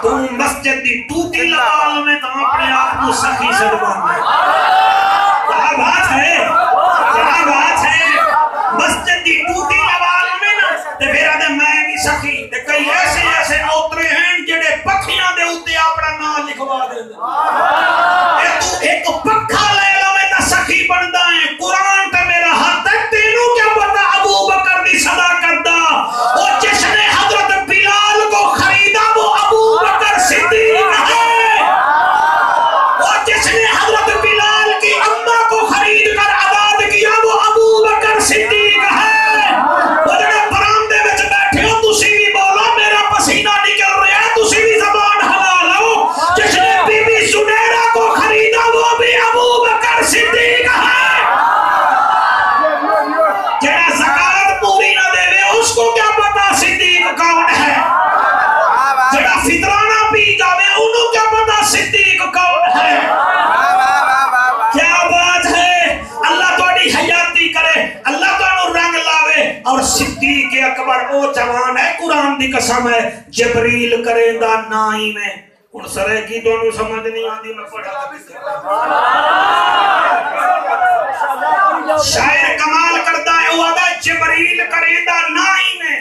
تم مسجد دی ٹوٹی لگال میں تو اپنے آپ کو سخی سڑبان ہے کیا بات ہے مسجد دی ٹوٹی لگال میں نا تے پھر آدھے میں بھی سخی تے کئی ایسے اوترے ہیں جڑے پکھیاں دے ہوتے اپنا نام لکھوا دے تو ایک پکھا لے لو میں تا سخی بندہ ہے قرآن تے میرا ہاتھ ہے تینوں کیا پتا ابو بکر دی صدا کردہ اور جس نے حضرت بلال کو خریدا وہ ابو بکر صدیق ہے اور جس نے حضرت بلال کی اماں کو خرید کر آباد کیا وہ ابو بکر صدیق ہے وہ جڑے برآمدے وچ بیٹھے ہو تسی بھی بولو میرا پسینہ نکل رہا ہے تسی بھی زبان حلال ہو جس نے بی بی سنیرہ کو خریدا وہ بھی ابو بکر صدیق ہے جڑا زکات پوری نہ دے اس کو کیا پتا صدیق کون ہے جڑا فطرانہ پی جاوے انہوں کیا پتا صدیق کون ہے کیا بات ہے اللہ توڑی حیاتی کرے اللہ توڑی رنگ لاوے اور صدیق اکبر او جوان ہے قرآن دی قسم ہے جبریل کرے دا نائی میں ان سرے کی دونوں سمجھ نہیں آتی میں پڑھا شاعر کمال کرتا ہے وہ آدھا جبریل کرے دا نائی میں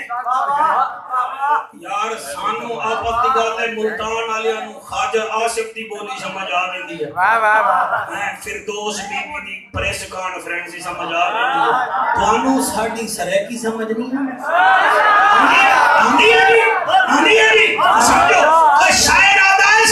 یار سانو آپت دی گالے ملتان آلیاں نو خواجہ آصف دی بولی سمجھ آ رہی دی ہے فردوس بی بی دی پریس کانفرنسی سمجھ آ رہی دی ہے تو انو ساڑی سرے کی سمجھ نہیں ہے آندھی ہے جی سمجھو شاعر آدھا ہے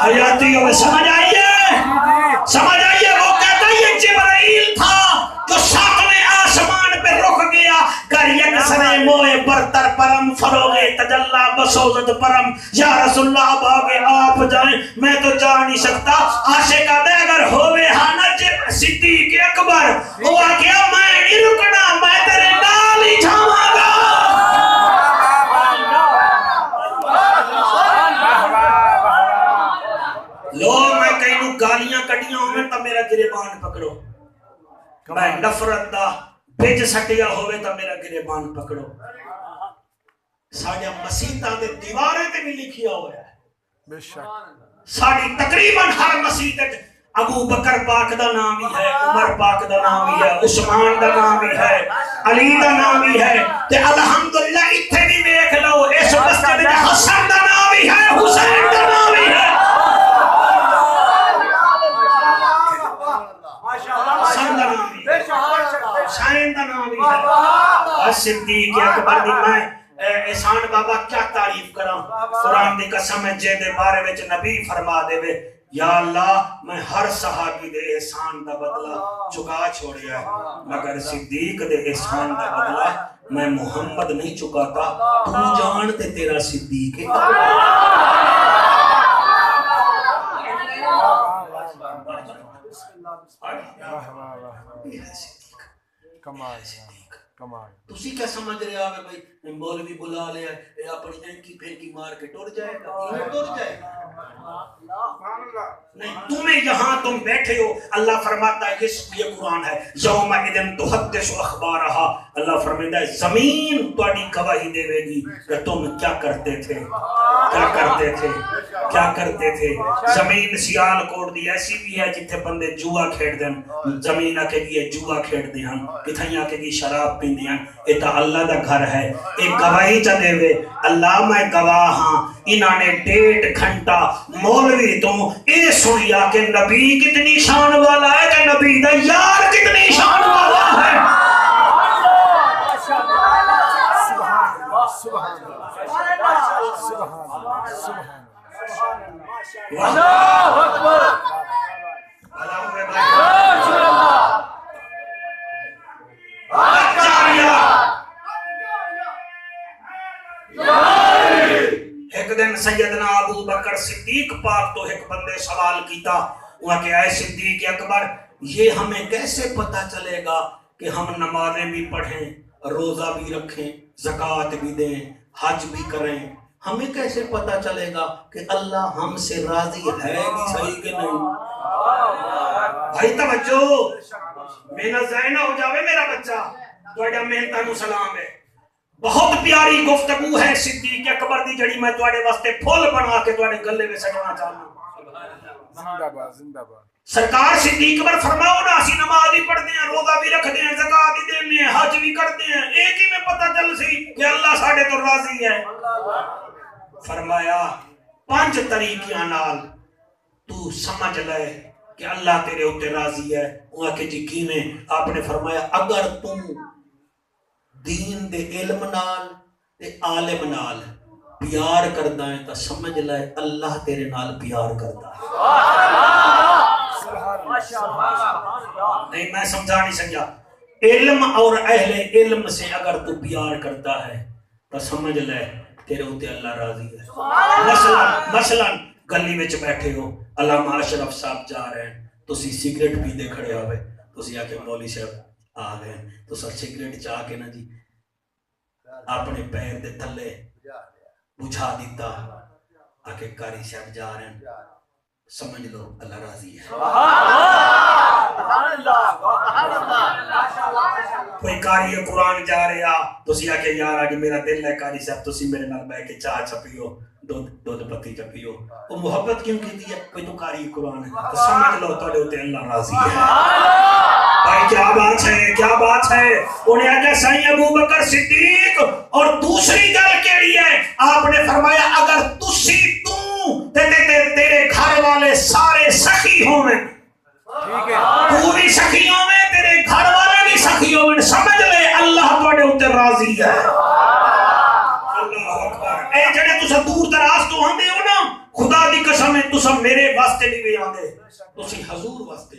آیاتی ہوئے سمجھ آئیے وہ کہتا ہے یہ جبرائیل تھا جو ساتویں آسمان پہ رک گیا کر یک سرے موئے برتر پرم فروغے تجلہ بسوزت پرم یا رسول اللہ باغے آپ جائیں میں تو جا نہیں سکتا عاشقہ دے اگر ہوئے ہانا جب صدیق اکبر ہوا کیا میں نہیں رکنا میں تیرے نال ہی جاواں گا لو میں کہیں نو گالیاں کٹیاں ہوئے تا میرا گریبان پکڑو میں نفرت دا بھیج سٹیا ہوئے تا میرا گریبان پکڑو ساڑھا مسیحتاں دے دیوارے تے بھی لکھیا ہوا ہے ساڑھی تقریباً ہر مسیح ابو بکر پاک دا نام بھی ہے عمر پاک دا نام بھی ہے عثمان دا نام بھی ہے علی دا نام بھی ہے تے الحمدللہ اتھے بھی دیکھ لو اس مسجد میں حسن دا نام بھی ہے حسین دا نام بھی ہے حسین دا نام بھی ہے صدیق اکبر دی میں احسان بابا کیا تعریف کراں قرآن دی قسم ہے جے دے بارے وچ نبی فرما دے وے یا اللہ میں ہر صحابی دے احسان دا بدلہ چکا چھوڑیا ہے مگر صدیق دے احسان دا بدلہ میں محمد نہیں چکاتا تو جان تے تیرا صدیق ہے تسی کیا سمجھ رہے آگے بھائی مولوی بلا لیا ہے اپنی اینکی پھینکی مار کے ٹور جائے گا یہ ٹور جائے گا نہیں تمہیں یہاں تم بیٹھے ہو اللہ فرماتا ہے یہ قرآن ہے یوم اذن تحدث اخبارہا اللہ فرماتا ہے زمین تواڈی گواہی دے گی کہ تم کیا کرتے تھے کیا کرتے تھے زمین سیال کوٹ دی ایسی بھی ہے جتھے بندے جوا کھیڑ دیں زمین آکے گی جوا کھیڑ دیں کتھائیں آکے گی شراب پین دیں یہ تا اللہ دا گھر ہے ایک گواہی چا دے وے اللہ میں گواہ ہاں انہاں نے 1.5 گھنٹہ مولوی تو اے سنیا کہ نبی کتنی شان والا ہے کہ نبی دا یار کتنی شان والا ہے اللہ اکبر ایک دن سیدنا ابو بکر صدیق پاک تو ایک بندے سوال کیتا وہاں کہ اے صدیق اکبر یہ ہمیں کیسے پتا چلے گا کہ ہم نمازیں بھی پڑھیں روزہ بھی رکھیں زکوٰۃ بھی دیں حج بھی کریں ہمیں کیسے پتا چلے گا کہ اللہ ہم سے راضی ہے بھی صحیح کہ نہیں بھائی توجہ محنت ضائع نہ ہو جاوے میرا بچہ تواڈا محنتاں نو سلام ہے بہت پیاری گفتگو ہے صدیق اکبر دی جڑی میں تواڈے واسطے پھول بنا کے تواڈے گلے میں سجانا چاہنا زندہ باد سرکار صدیق اکبر فرماؤ نا اسی نماز بھی پڑھتے ہیں روزہ بھی رکھتے ہیں زکوٰۃ بھی دینے ہیں حج بھی کرتے ہیں ایک ہی میں پتہ چل سی کہ اللہ ساڈے تو راضی ہے فرمایا 5 طریقیاں نال تو سمجھ لے کہ اللہ تیرے اوتے راضی ہے وہاں کہ جی کیویں آپ نے فرمایا اگر تم دین دے علم نال تے عالم نال پیار کردا ہے تو سمجھ لے اللہ تیرے نال پیار کردا ہے نہیں میں سمجھا نہیں سکیا علم اور اہل علم سے اگر تو پیار کرتا ہے تو سمجھ لے تیرے ہوتے اللہ راضی ہے مثلا گلی وچ بیٹھے ہو علامہ اشرف صاحب جا رہے ہیں تو سی سگریٹ پیتے کھڑے ہوئے تو سی آکے مولوی صاحب آ گئے تو سر سگریٹ چاہ کے نا جی اپنے پیر دے تھلے بجھا دیتا آکے کاری صاحب جا رہے ہیں سمجھ لو اللہ راضی ہے کوئی قاری قرآن جا رہا تو سی آکے یار آگے میرا دل ہے قاری صاحب تو سی میرے نال بے کے چاہ چھپیو دودھ پتی چھپیو وہ محبت کیوں کی دی ہے کوئی تو قاری قرآن ہے تو سمجھ لو توڑے ہوتے اللہ راضی ہے بھائی کیا بات ہے انہیں آگے سائیں ابو بکر صدیق اور دوسری گل کیڑی ہے آپ نے فرمایا اگر تسی تیرے گھر والے سارے سخی ہوئے تو بھی سخی ہوئے تیرے گھر والے بھی سخی ہوئے سمجھ لے اللہ توڑے ہوتے راضی ہے اللہ اکبر اے جڑے تسا دور دراز تو ہندے ہو نا خدا دی قسم ہے تساں میرے واسطے نہیں بھی آندے تسی حضور واسطے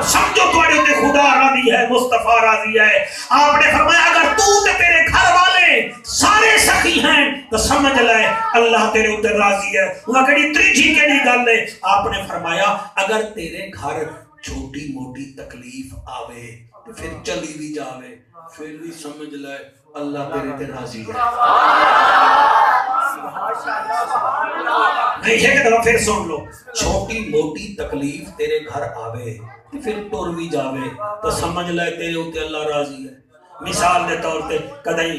سمجھو تواڈے تے خدا راضی ہے مصطفیٰ راضی ہے آپ نے فرمایا اگر تو تے تیرے گھر والے سارے سخی ہیں تو سمجھ لے اللہ تیرے اوتے راضی ہے وہ کڑی تریجی کیڑی گل ہے آپ نے فرمایا اگر تیرے گھر چھوٹی موٹی تکلیف آوے تو پھر چلی بھی جاوے پھر بھی سمجھ لے اللہ تیرے تے راضی ہے نہیں ایک دفعہ پھر سن لو چھوٹی موٹی تکلیف تیرے گھر آوے تو پھر ٹر بھی جاوے تو سمجھ لے تیرے اوتے اللہ راضی ہے مثال دے طور تے کدیں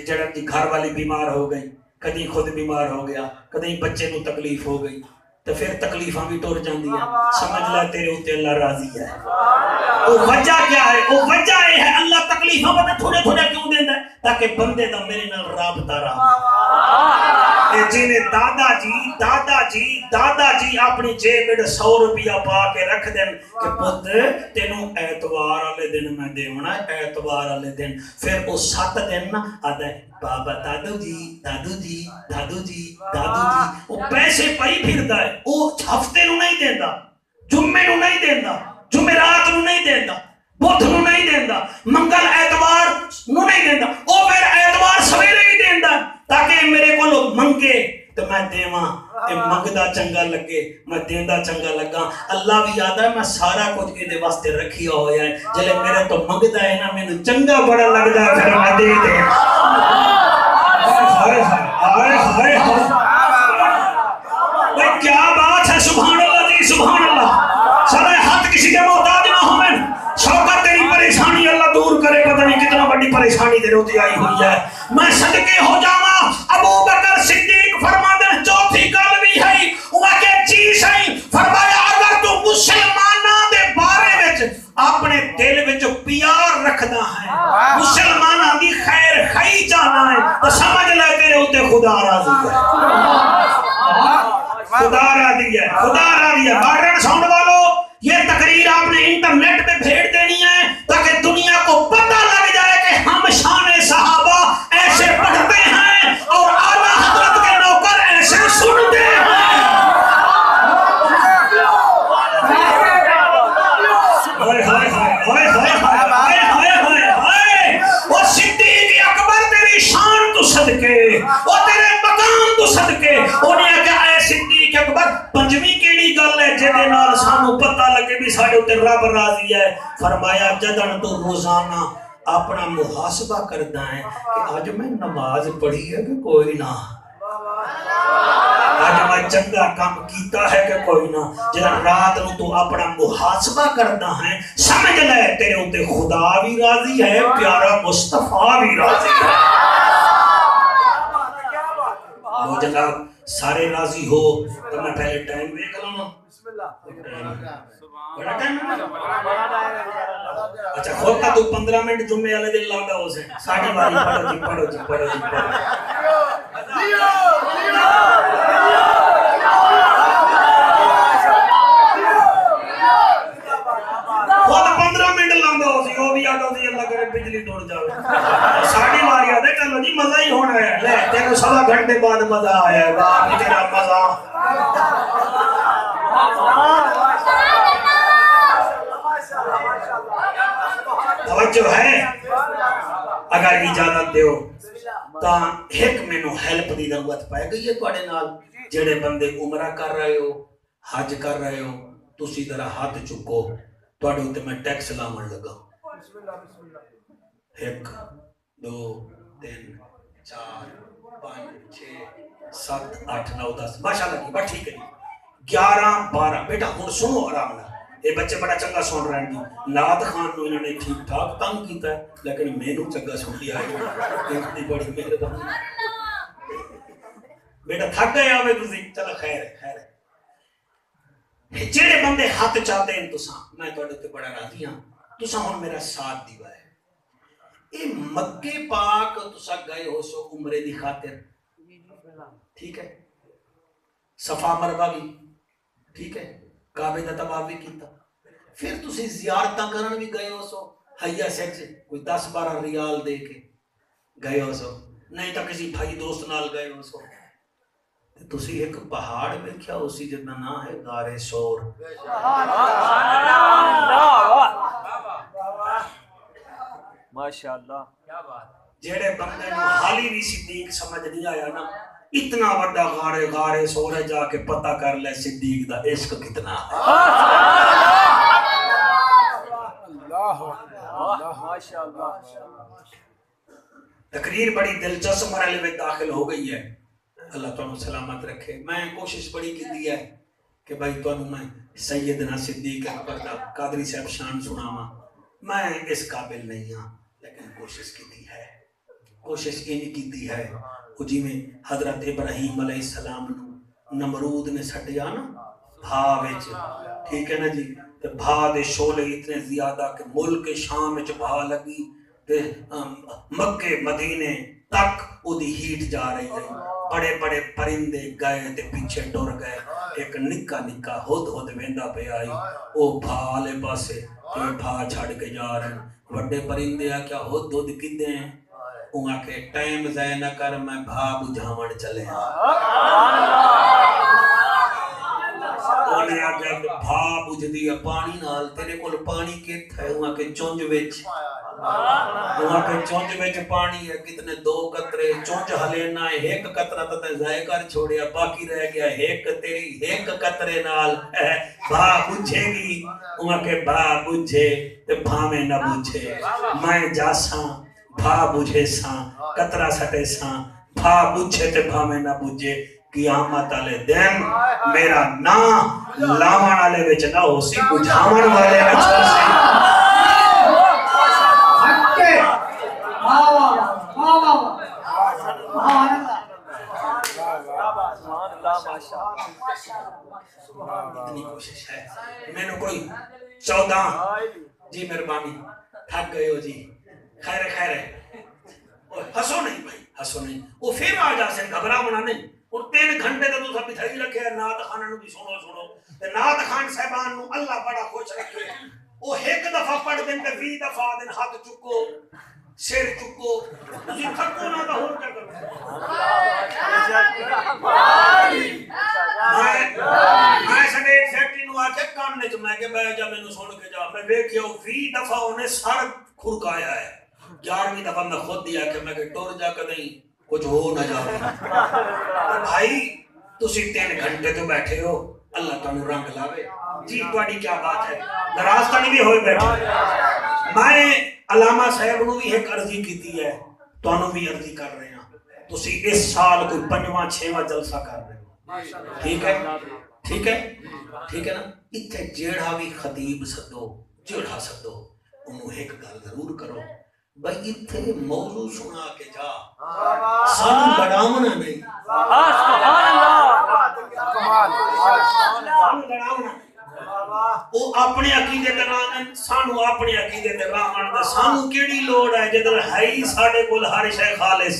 جڑا دی گھر والی بیمار ہو گئی کدیں خود بیمار ہو گیا کدیں بچے نو تکلیف ہو گئی تو پھر تکلیفاں بھی ٹر جاندی ہیں سمجھ لے تیرے اوتے اللہ راضی ہے وہ وجہ کیا ہے وہ وجہ یہ ہے اللہ تکلیفاں پتہ تھوڑے تھوڑے کیوں دیندا ہے تاکہ بندے دا میرے نال رابطہ رہے جنہیں دادا جی اپنی جیب میں 100 روپیہ پا کے رکھ دیں کہ پت تینوں ایتوار والے دن میں دیونا ایتوار والے دن پھر وہ 7 دن نا آتا ہے بابا دادو جی وہ پیسے پائی پھردا ہے وہ ہفتے نو نہیں دیندا جمعے نو نہیں دیندا جمعرات نو نہیں دیندا بدھ نو نہیں دیندا منگل ایتوار نو نہیں دیندا وہ پھر ایتوار سویرے ہی دیندا تاکہ میرے کو منگے تو میں دیواں اے منگدا چنگا لگے میں دیندا چنگا لگا اللہ بھی یاد ہے میں سارا کچھ اے دے واسطے رکھیا ہویا ہے جلے میرے تو منگدا ہے نا مینوں چنگا بڑا لگدا ہے پھر میں دے دے کیا بات ہے سبحان اللہ جی سبحان اللہ سارے ہاتھ کسی کے محتاج نہ ہوئے شوقت تیری پریشانی اللہ دور کرے پتہ نہیں کتنا بڑی پریشانی تیرے ہوتی آئی ہوئی ہے میں صدقے ہو جاواں ابو بکر صدیق فرماتے ہیں چوتھی گل بھی ہے وہ کہ چیز ہے فرمایا اگر تو مسلماناں دے بارے وچ اپنے دل وچ پیار رکھدا ہے مسلماناں دی خیر خی چاہنا ہے تو سمجھ لے تیرے اوتے خدا راضی ہے خدا راضی ہے ماڈرن ساؤنڈ والو یہ تقریر آپ نے انٹرنیٹ پہ بھیج دینی ہے تاکہ دنیا کو پتہ لگ جائے کہ ہم شان صحابہ ایسے پڑھتے ہیں اور اعلیٰ حضرت کے نوکر ایسے سنتے ہیں وہ صدیق اکبر تیری شان تو صدقے وہ تیرے مقام تو صدقے انہیں کہا اے صدیق اکبر پنجویں کیڑی گل ہے جدے نال سانو پتہ لگے بھی ساڈے اوتے رب راضی ہے فرمایا جدن تو روزانہ اپنا محاسبہ کردا ہے کہ آج میں نماز پڑھی ہے کہ کوئی نہ آج میں چنگا کام کیتا ہے کہ کوئی نہ جدن رات نو تو اپنا محاسبہ کردا ہے سمجھ لے تیرے اوتے خدا بھی راضی ہے پیارا مصطفیٰ بھی راضی ہے وہ جناب سارے راضی ہو تو میں پہلے ٹائم دیکھ لوں بڑا ٹائم اچھا ہوتا تو 15 منٹ جمعے والے دن لاؤں گا اسے ساڑھی باری پڑھو جی وہ تو 15 منٹ لاؤں گا اسے وہ بھی آتا ہوتی اللہ کرے بجلی توڑ جاوے ساڑھی باری آدھے چلو جی مزہ ہی ہونا ہے لے تیرے 7 گھنٹے بعد مزہ آیا ہے باپ تیرا مزہ توجہ ہے اگر اجازت دیو تا ایک مینوں ہیلپ دی ضرورت پائے گئی ہے تواڈے نال جڑے بندے عمرہ کر رہے ہو حج کر رہے ہو تسی ذرا ہاتھ چکو تواڈے اوتے میں ٹیکس لاون لگا 1 2 3 4 5 6 7 8 9 10 ماشاءاللہ کی بات ٹھیک ہے 11 12 بیٹا ہن سنو آرام نال یہ بچے بڑا چنگا سن رہے ہیں ناد خان نو انہوں نے ٹھیک ٹھاک تنگ کیتا ہے لیکن مینوں چنگا سن لیا ہے اتنی بڑی مہربانی بیٹا تھک گئے آوے تسی چلو خیر ہے جڑے بندے ہاتھ چاہتے ہیں تساں میں تواڈے تے بڑا راضی ہاں تساں ہن میرا ساتھ دیوا ہے اے مکے پاک تساں گئے ہو سو عمرے دی خاطر ٹھیک ہے صفا مروہ بھی ٹھیک ہے کعبے دا طواف بھی کیتا پھر تسی زیارتاں کرن بھی گئے ہو سو حیا سیکس کوئی 10-12 ریال دے کے گئے ہو سو نہیں تو کسی بھائی دوست نال گئے ہو سو تسی ایک پہاڑ ویکھیا اسی جدا نام ہے غار سور. ماشاءاللہ جڑے بندے نو حالی بھی صدیق سمجھ نہیں آیا نا اتنا بڑا غار سور ہے جا کے پتہ کر لے صدیق دا عشق کتنا ہے. ماشاءاللہ. تقریر بڑی دلچسپ مرحلے میں داخل ہو گئی ہے. اللہ تعالیٰ سلامت رکھے. میں کوشش بڑی کی ہے کہ بھائی تانوں میں سیدنا صدیق اکبر دا قادری صاحب شان سناواں. میں اس قابل نہیں ہاں لیکن کوشش کی ہے. کوشش یہ کی ہے وہ جی میں حضرت ابراہیم علیہ السلام نو نمرود نے سٹیا نا بھا وچ, ٹھیک ہے نا جی, تے بھا دے شولے اتنے زیادہ کہ ملک شام وچ بھا لگی تے مکے مدینے تک او دی ہیٹ جا رہی ہے. بڑے بڑے پرندے گئے تے پیچھے ٹر گئے. ایک نکا نکا ہد ویندا پہ آئی او بھا لے پاسے تے بھا چھڑ کے جا رہے. وڈے پرندے آ کیا ہد کدے ہیں اوہاں کے ٹائم ضائع نہ کر میں بھا بجھاون چلے ہاں. انہیں آگیا کہ بھا بجھ دیا پانی نال تیرے کول پانی کتھا ہے اوہاں کے چونج وچ. وہاں پہ چونج میں پانی ہے کتنے 2 قطرے چونج ہلینا ہے ایک قطرہ تے ضائع کر چھوڑیا باقی رہ گیا ایک تیری ایک قطرے نال بھا بجھے گی. وہاں کے بھا بجھے تے بھاویں نہ بجھے میں جاساں بھا بجھے ساں قطرہ سٹے ساں بھا بجھے تے بھاویں نہ بجھے. قیامت والے دن میرا نام لاون والے وچ نہ ہو سی بجھاون والے وچ ہو سی. اتنی کوشش ہے. میں نے کوئی 14 جی مہربانی تھک گئے ہو جی خیر خیر ہے ہسو نہیں بھائی ہسو نہیں. وہ پھر آ جا سے گھبرا ہونا نہیں. اور 3 گھنٹے تو سب بٹھائی رکھے ہیں نعت خانہ نو بھی سنو تے نعت خان صاحبان نو اللہ بڑا خوش رکھے. وہ ایک دفعہ پڑھ دیں تے 20 دفعہ دن ہاتھ چکو سر چکو تسی تھکو نہ تو ہور کیا کرو. میں سڈے سیکٹری نو آکھیا کان وچ میں کہ بیٹھ جا مینوں سن کے جا. میں ویکھیا 20 دفعہ انہیں سر کھرکایا ہے. 11ویں دفعہ میں خود دیا کہ میں کہ ٹر جا کدیں کچھ ہو نہ جاوے. بھائی تسی 3 گھنٹے تو بیٹھے ہو اللہ تانوں رنگ لاوے. جی تہاڈی کیا بات ہے ناراض تو نہیں بھی ہوئے بیٹھے. میں علامہ صاحب نو بھی ایک عرضی کیتی ہے تانوں بھی عرضی کر رہے ہیں. تسی اس سال کوئی 5واں 6واں جلسہ کر رہے ہو ٹھیک ہے ٹھیک ہے ٹھیک ہے نا. اتھے جیڑا بھی خطیب سدو جیڑا سدو انہوں ایک گل ضرور کرو بھائی اتھے موضوع سنا کے جا سانو لڑاونا نہیں. وہ اپنے عقیدے تے رہن سانو اپنے عقیدے تے رہن تے سانو کیڑی لوڑ ہے جدل ہے ہی ساڈے کول ہر شے خالص.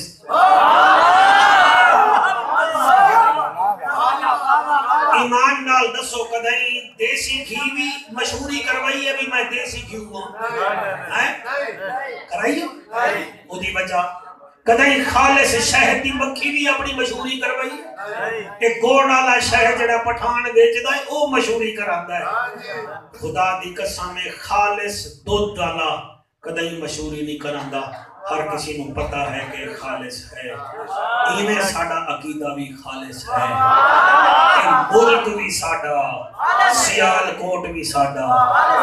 ایمان نال دسو کدیں دیسی گھی بھی مشہوری کروائی ہے بھی میں دیسی گھی ہوں کرائی او دی وجہ کدیں خالص شہد دی مکھی بھی اپنی مشہوری کروائی. ایک گوڑ والا شہد جڑا پٹھان ویچدا ہے او مشہوری کراندا ہے. خدا دی قسم خالص دودھ والا کدیں مشہوری نہیں کراندا. ہر کسی نو پتہ ہے کہ خالص ہے. ایویں ساڈا عقیدہ بھی خالص ہے. ملک بھی ساڈا سیال کوٹ بھی ساڈا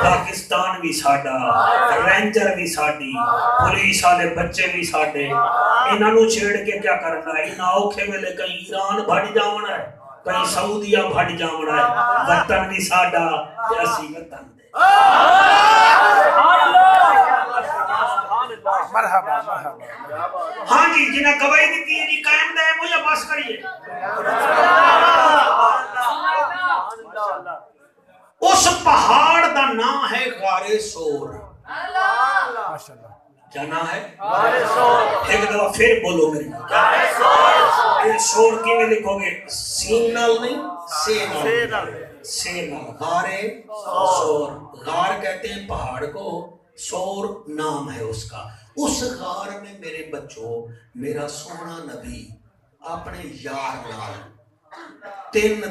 پاکستان بھی ساڈا رینجر بھی ساڈی پولیس والے بچے بھی ساڈے. انہاں نو چھیڑ کے کیا کرنا ہے. انہاں اوکھے ویلے کہیں ایران بھڑ جاونا ہے کہیں سعودیہ بھڑ جاونا ہے. وطن بھی ساڈا تے اسی وطن دے. مرحبا مرحبا. ہاں جی جنہیں گواہی دیتی ہے جی قائم دے مجھے بس کریے. اس پہاڑ دا نام ہے غار سور. کیا نام ہے ایک دفعہ پھر بولو میری یہ سور کی میں لکھو گے سین نال نہیں سے نال غار سور. غار کہتے ہیں پہاڑ کو سور نام ہے اس کا. اس غار میں میرے بچوں میرا سونا نبی اپنے یار نال 3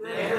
3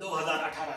2018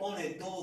2.5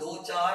2-4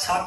7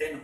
3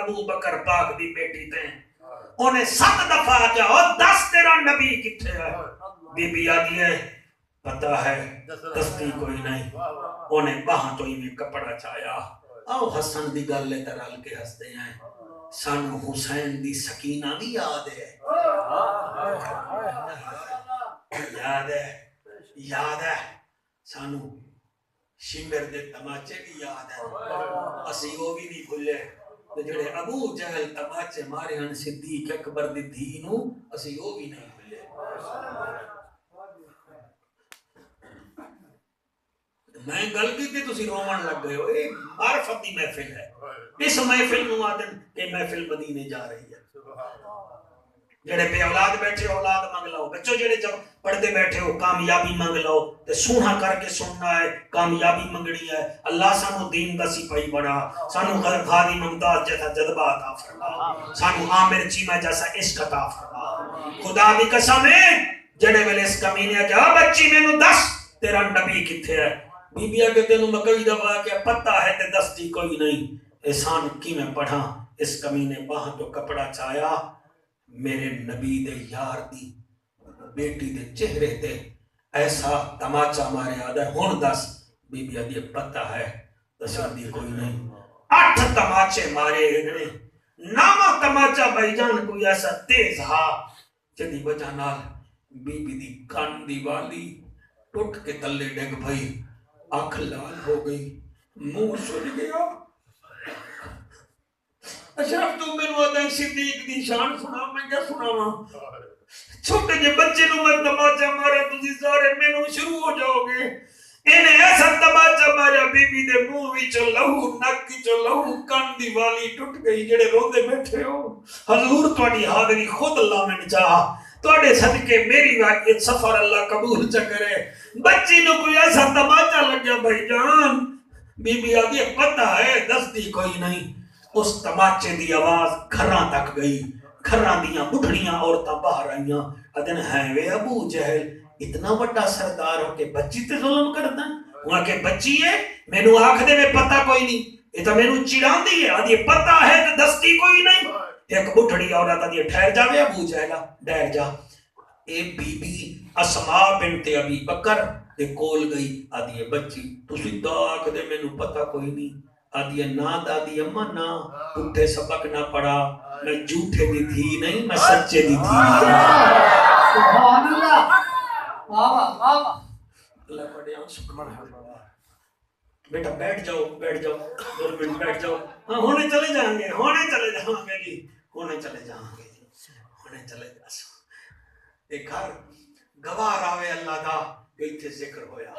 ابو بکر پاک دی بیٹی تے انہیں 7 دفعہ کیا او 10 تیرا نبی کتھے ہے بی بی آدھی ہے پتہ ہے دستی کوئی نہیں انہیں باہاں تو ہی میں کپڑا چایا آؤ حسن دی گل لے ترال کے ہستے ہیں سانو حسین دی سکینہ بھی یاد ہے یاد ہے سانو شمر دے تماچے بھی یاد ہے اسی وہ بھی نہیں بھولے جڑے ابو جہل تماچے مارے ہن صدیق اکبر دی دھی نو اسی وہ بھی نہیں بھولے میں گل کی تھی تسی رومن لگ گئے ہو یہ معرفت دی محفل ہے اس محفل نو آدن کہ محفل مدینے جا رہی ہے جڑے پہ اولاد بیٹھے اولاد مانگ لو بچوں جڑے جب پڑھتے بیٹھے ہو کامیابی مانگ لو تے سونا کر کے سننا ہے کامیابی منگنی ہے اللہ سانو دین دا سپاہی بنا سانو غادی ممتاز جیسا جذبہ عطا فرما سانو عامر چیمہ جیسا عشق عطا فرما خدا دی قسم ہے جڑے ویلے اس کمینے کہ بچی مینوں دس تیرا نبی کتھے ہے بی بی کے تینوں مکوی دوا کہ پتہ ہے تے دس دی کوئی نہیں احسان کی میں پڑھا اس کمینے باہاں تو کپڑا چایا میرے نبی دے یار دی بیٹی دے چہرے تے ایسا تماچا مارے آدھا ہون دس بی بی آدھی پتہ ہے دسن دی کوئی نہیں 8 تماچے مارے گئے نامہ تماچا بھائی جان کوئی ایسا تیز ہا جدی وجہ نال بی بی دی کان دی والی ٹوٹ کے تلے ڈگ بھائی آنکھ لال ہو گئی منہ سج گیا اشرف تو میں وعدہ صدیق دی شان سنا میں کیا سناواں چھوٹے جے بچے نو میں تماچا مارا تسی سارے مینوں شروع ہو جاؤ گے انہیں ایسا تماچا مارا بی بی دے منہ وچ لہو نک وچ لہو کان دی والی ٹوٹ گئی جڑے روندے بیٹھے ہو حضور تہاڈی حاضری خود اللہ میں چاہ تواڈے صدقے میری واقعہ سفر اللہ قبول چ کرے بچی نو کوئی ایسا تماچا لگیا بھائی جان بی بی آدھی پتہ ہے دس دی کوئی نہیں اس تماچے دی آواز گھراں تک گئی گھراں دیاں بڑھڑیاں عورتاں باہر آئیاں ادن ہے وے ابو جہل اتنا بڑا سردار ہو کے بچی تے ظلم کردا وہاں کے بچی ہے مینوں آکھ دے میں پتہ کوئی نہیں یہ تو مینوں چڑاندی ہے آدھی پتہ ہے تے دستی کوئی نہیں ایک بڑھڑی عورت آدھی ٹھہر جاوے ابو جہلا ڈر جا اے بی بی اسماء بنت ابی بکر تے کول گئی آدھی بچی تسی تا آکھ دے مینوں پتہ کوئی نہیں آدھی نا دادی اما نا پٹھے سبق نہ پڑھا میں جھوٹے دی تھی نہیں میں سچے دی تھی سبحان اللہ واہ واہ اللہ پڑھے بیٹا بیٹھ جاؤ 2 منٹ بیٹھ جاؤ ہاں ہونے چلے جائیں گے جی ہونے چلے جا ایک گھر گوار آوے اللہ دا کہ اتھے ذکر ہویا